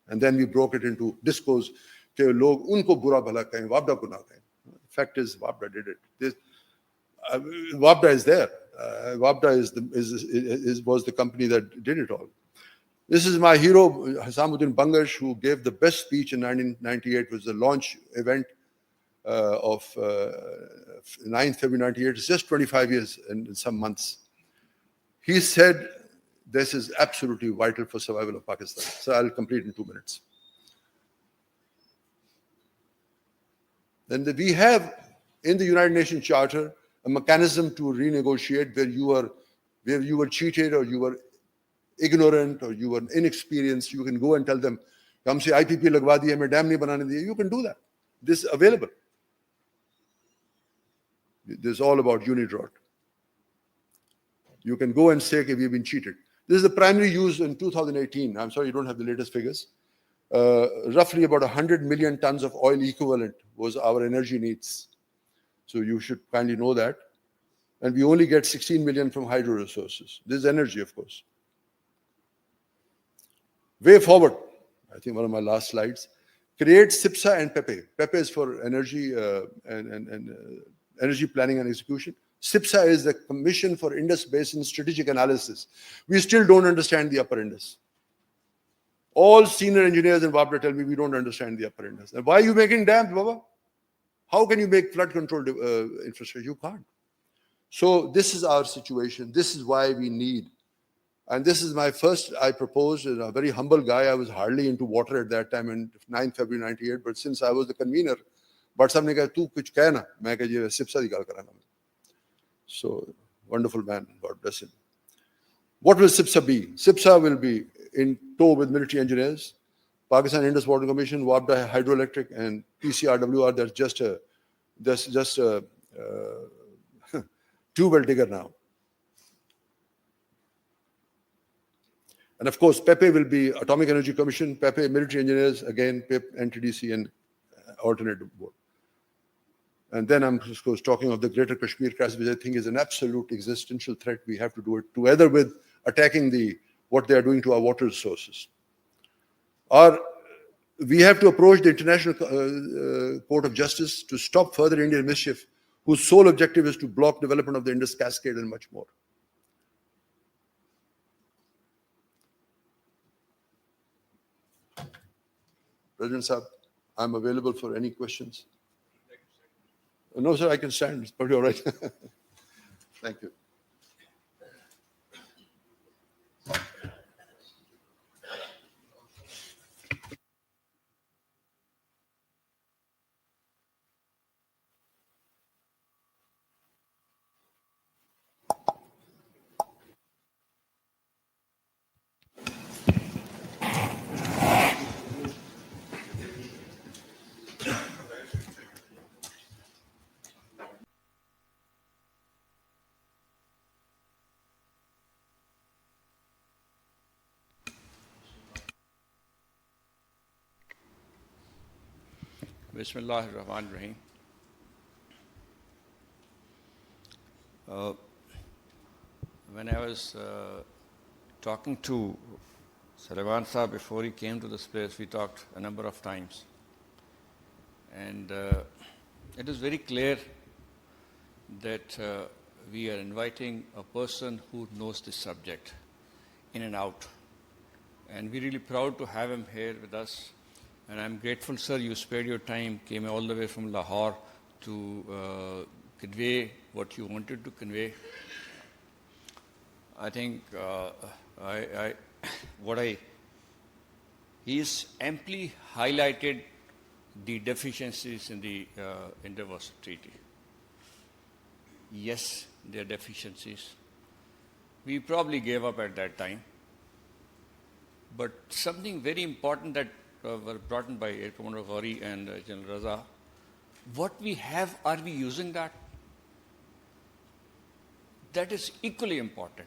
And then we broke it into discos. कि लोग उनको बुरा भला कहें, WRDC को ना कहें. The fact is, WRDC did it. WRDC is there. WRDC was the company that did it all. This is my hero, Hasamuddin Bangash, who gave the best speech in 1998. It was the launch event of 9th February 98. It's just 25 years and some months. He said, this is absolutely vital for survival of Pakistan. So I'll complete in 2 minutes. Then we have in the United Nations Charter a mechanism to renegotiate where you were cheated or you were ignorant or you were inexperienced. You can go and tell them, "Humse IPP lagwa diya, main dam nahi banane diya." You can do that. This is available. This is all about UNIDROIT. You can go and say, "Okay, we've been cheated." This is the primary use in 2018. I'm sorry, you don't have the latest figures. Roughly about 100 million tons of oil equivalent was our energy needs. So you should kindly know that. And we only get 16 million from hydro resources. This is energy, of course. Way forward, I think one of my last slides, create SIPSA and PEPE. PEPE is for energy and energy planning and execution. SIPSA is the Commission for Indus Basin Strategic Analysis. We still don't understand the upper Indus. All senior engineers in WRDC tell me we don't understand the upper Indus. And why are you making dams, Baba? How can you make flood control infrastructure? You can't. So this is our situation. This is why we need. And this is my first, I proposed, a very humble guy. I was hardly into water at that time in 9th February 98. But since I was the convener, but somebody said, "Tu kuch kehna." Main kaha, SIPSA di gal karanga. So, wonderful man, God bless him. What will SIPSA be? SIPSA will be in tow with military engineers, Pakistan Indus Water Commission, WRDC Hydroelectric, and PCRWR. That's just a tube-well digger now. And of course, PEPE will be Atomic Energy Commission, PEPE military engineers, again, PIP, NTDC, and alternative board. And then I'm of course talking of the Greater Kashmir crisis, which I think is an absolute existential threat. We have to do it together with attacking what they are doing to our water resources. We have to approach the International Court of Justice to stop further Indian mischief, whose sole objective is to block development of the Indus Cascade and much more. President Saab, I'm available for any questions. No, sir, I can stand. It's probably all right. Thank you. Bismillah ar-Rahman ar-Rahim. When I was talking to Suleman Saab before he came to this place, we talked a number of times. And it is very clear that we are inviting a person who knows this subject in and out. And we're really proud to have him here with us. And I'm grateful, sir, you spared your time, came all the way from Lahore to convey what you wanted to convey. I think he's amply highlighted the deficiencies in the Indus Waters Treaty. Yes, there are deficiencies. We probably gave up at that time. But something very important that were brought in by Air Commander Ghori and General Raza. What we have, are we using that? That is equally important.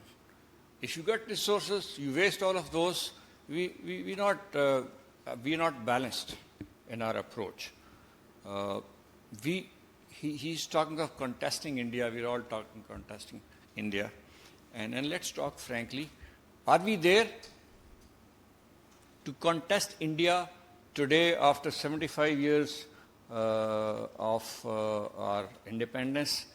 If you get resources, you waste all of those, we are not balanced in our approach. he's talking of contesting India. We're all talking contesting India. And let's talk frankly. Are we there to contest India today after 75 years of our independence,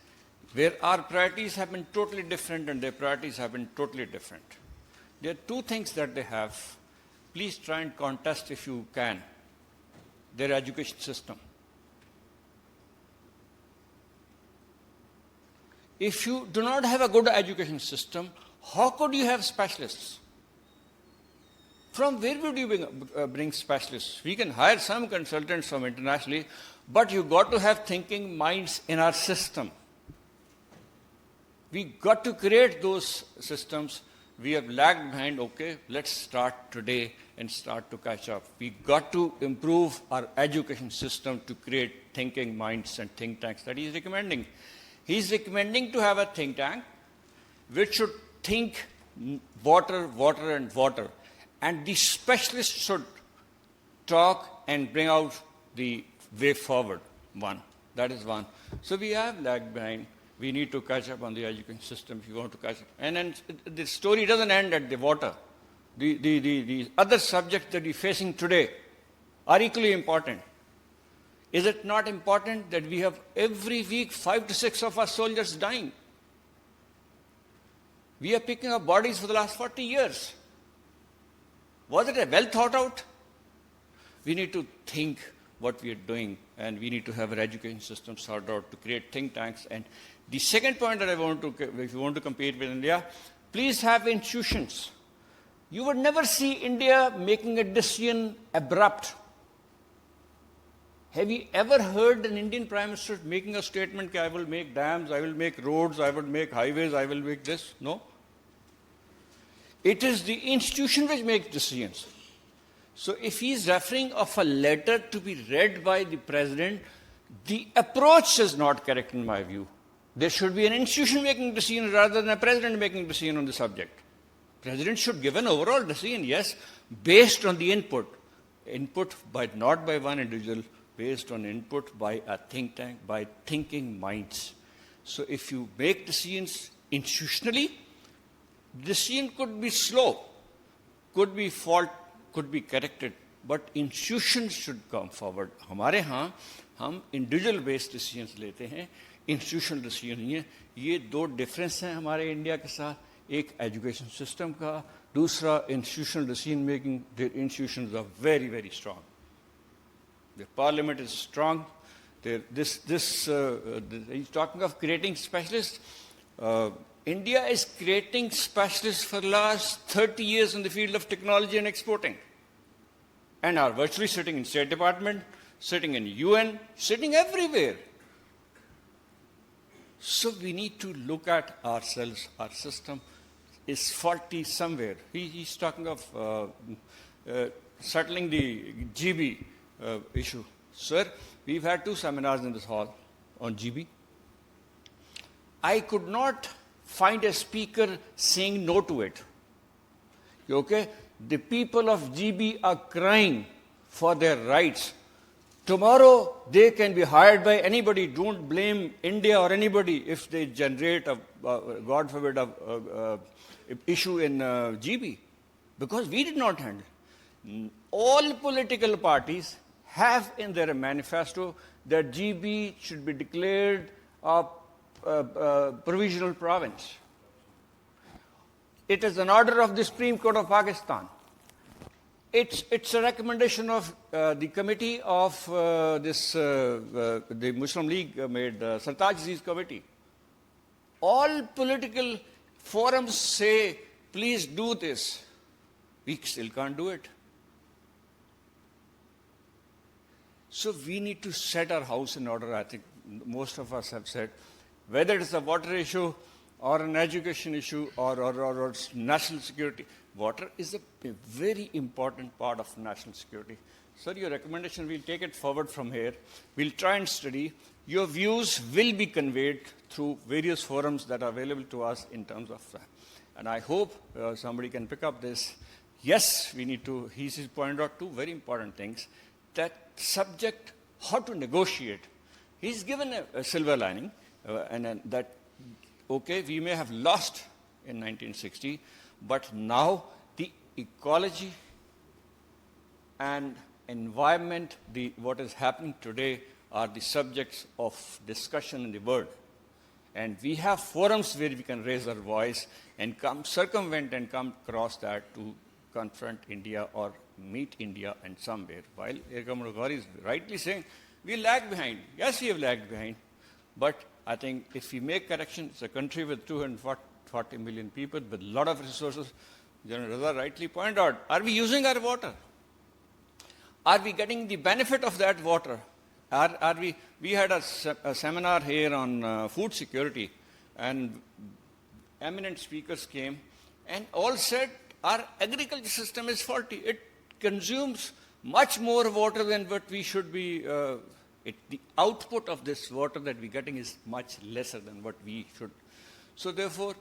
where our priorities have been totally different and their priorities have been totally different? There are two things that they have. Please try and contest, if you can, their education system. If you do not have a good education system, how could you have specialists? From where would you bring specialists? We can hire some consultants from internationally, but you got to have thinking minds in our system. We got to create those systems. We have lagged behind. Okay, let's start today and start to catch up. We got to improve our education system to create thinking minds and think tanks that he's recommending. He's recommending to have a think tank which should think water, water, and water. And the specialists should talk and bring out the way forward. That is one. So we have lagged behind. We need to catch up on the education system if you want to catch up. And then the story doesn't end at the water. The other subjects that we're facing today are equally important. Is it not important that we have every week 5 to 6 of our soldiers dying? We are picking up bodies for the last 40 years. Was it a well thought out? We need to think what we are doing, and we need to have our education system sorted out to create think tanks. And the second point that I want to, if you want to compete with India, please have institutions. You would never see India making a decision abrupt. Have you ever heard an Indian Prime Minister making a statement, I will make dams, I will make roads, I will make highways, I will make this? No. It is the institution which makes decisions. So if he is referring of a letter to be read by the President, the approach is not correct in my view. There should be an institution making decision rather than a President making decision on the subject. President should give an overall decision, yes, based on the input not by one individual, based on input by a think tank, by thinking minds. So if you make decisions institutionally, decision could be slow, could be fault, could be corrected, but institutions should come forward. हमारे यहाँ हम individual based decisions लेते हैं, institutional decision नहीं है. ये दो difference हैं हमारे इंडिया के साथ. एक education system का, दूसरा institutional decision making. The institutions are very, very strong. The parliament is strong. He's talking of creating specialists. India is creating specialists for the last 30 years in the field of technology and exporting, and are virtually sitting in State Department, sitting in UN, sitting everywhere. So we need to look at ourselves. Our system is faulty somewhere. He's talking of settling the GB issue. Sir, we've had 2 seminars in this hall on GB. I could not find a speaker saying no to it. Okay? The people of GB are crying for their rights. Tomorrow, they can be hired by anybody. Don't blame India or anybody if they generate a, God forbid, a issue in GB. Because we did not handle. All political parties have in their manifesto that GB should be declared a provisional province. It is an order of the Supreme Court of Pakistan. It's a recommendation of the committee of the Muslim League made, Sartaj's committee. All political forums say, please do this. We still can't do it. So we need to set our house in order, I think most of us have said. Whether it's a water issue or an education issue or national security, water is a very important part of national security. Sir, your recommendation, we'll take it forward from here. We'll try and study. Your views will be conveyed through various forums that are available to us in terms of that. And I hope somebody can pick up this. Yes, we need to, he's pointed out 2 very important things. That subject, how to negotiate. He's given a silver lining, and that, okay, we may have lost in 1960, but now the ecology and environment, what is happening today, are the subjects of discussion in the world. And we have forums where we can raise our voice and come circumvent and come across that to confront India or meet India in somewhere. While Gauri is rightly saying, we lag behind. Yes, we have lagged behind. But I think if we make correction, it's a country with 240 million people with a lot of resources. General Raza rightly pointed out, are we using our water? Are we getting the benefit of that water? We had a seminar here on food security, and eminent speakers came and all said our agriculture system is faulty. It consumes much more water than what we should be. The output of this water that we're getting is much lesser than what we should. So therefore,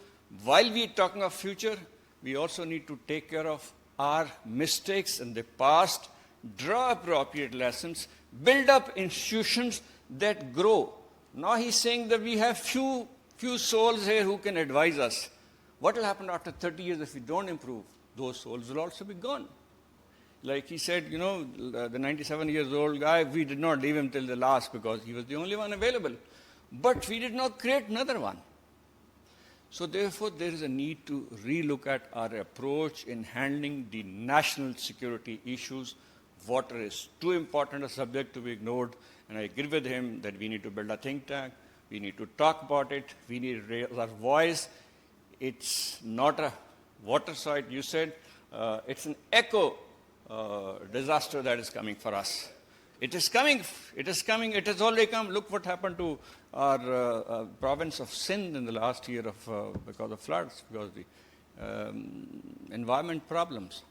while we're talking of future, we also need to take care of our mistakes in the past, draw appropriate lessons, build up institutions that grow. Now he's saying that we have few souls here who can advise us. What will happen after 30 years if we don't improve? Those souls will also be gone. Like he said, you know, the 97-year-old guy, we did not leave him till the last because he was the only one available. But we did not create another one. So therefore, there is a need to relook at our approach in handling the national security issues. Water is too important a subject to be ignored, and I agree with him that we need to build a think tank, we need to talk about it, we need to raise our voice. It's not a water side, you said, it's an echo disaster that is coming for us. It is coming, it has already come. Look what happened to our province of Sindh in the last year because of floods, because of the environment problems.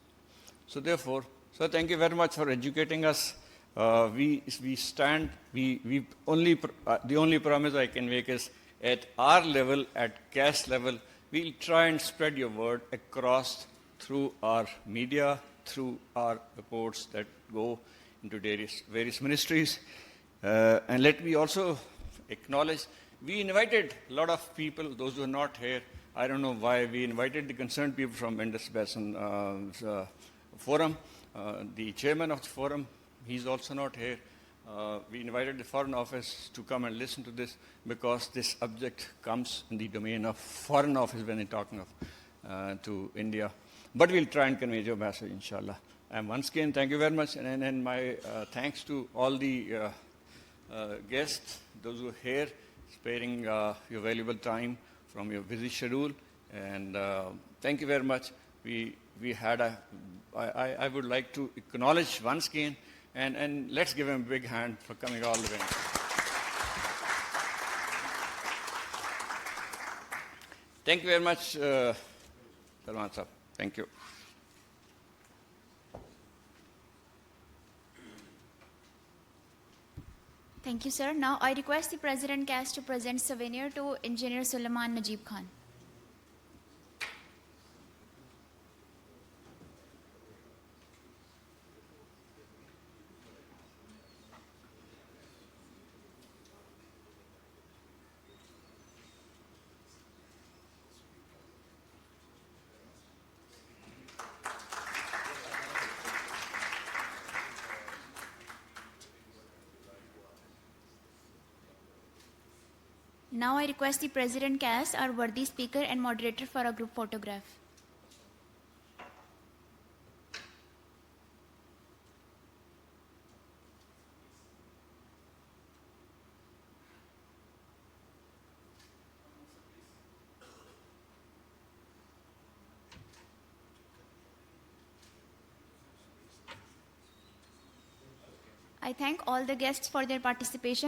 So therefore, so thank you very much for educating us. We stand, the only promise I can make is at our level, at caste level, we'll try and spread your word across through our media, through our reports that go into various ministries. And let me also acknowledge, we invited a lot of people, those who are not here. I don't know why we invited the concerned people from Indus Basin Forum. The chairman of the forum, he's also not here. We invited the Foreign Office to come and listen to this because this subject comes in the domain of Foreign Office when they're talking of to India. But we'll try and convey your message, inshallah. And once again, thank you very much. And my thanks to all the guests, those who are here, sparing your valuable time from your busy schedule. And thank you very much. I would like to acknowledge once again, and let's give him a big hand for coming all the way. Thank you very much, Salman Sahab. Thank you. Thank you, sir. Now I request the President CAS to present souvenir to Engineer Suleman Najib Khan. Now I request the President CAS, our worthy speaker and moderator, for a group photograph. I thank all the guests for their participation.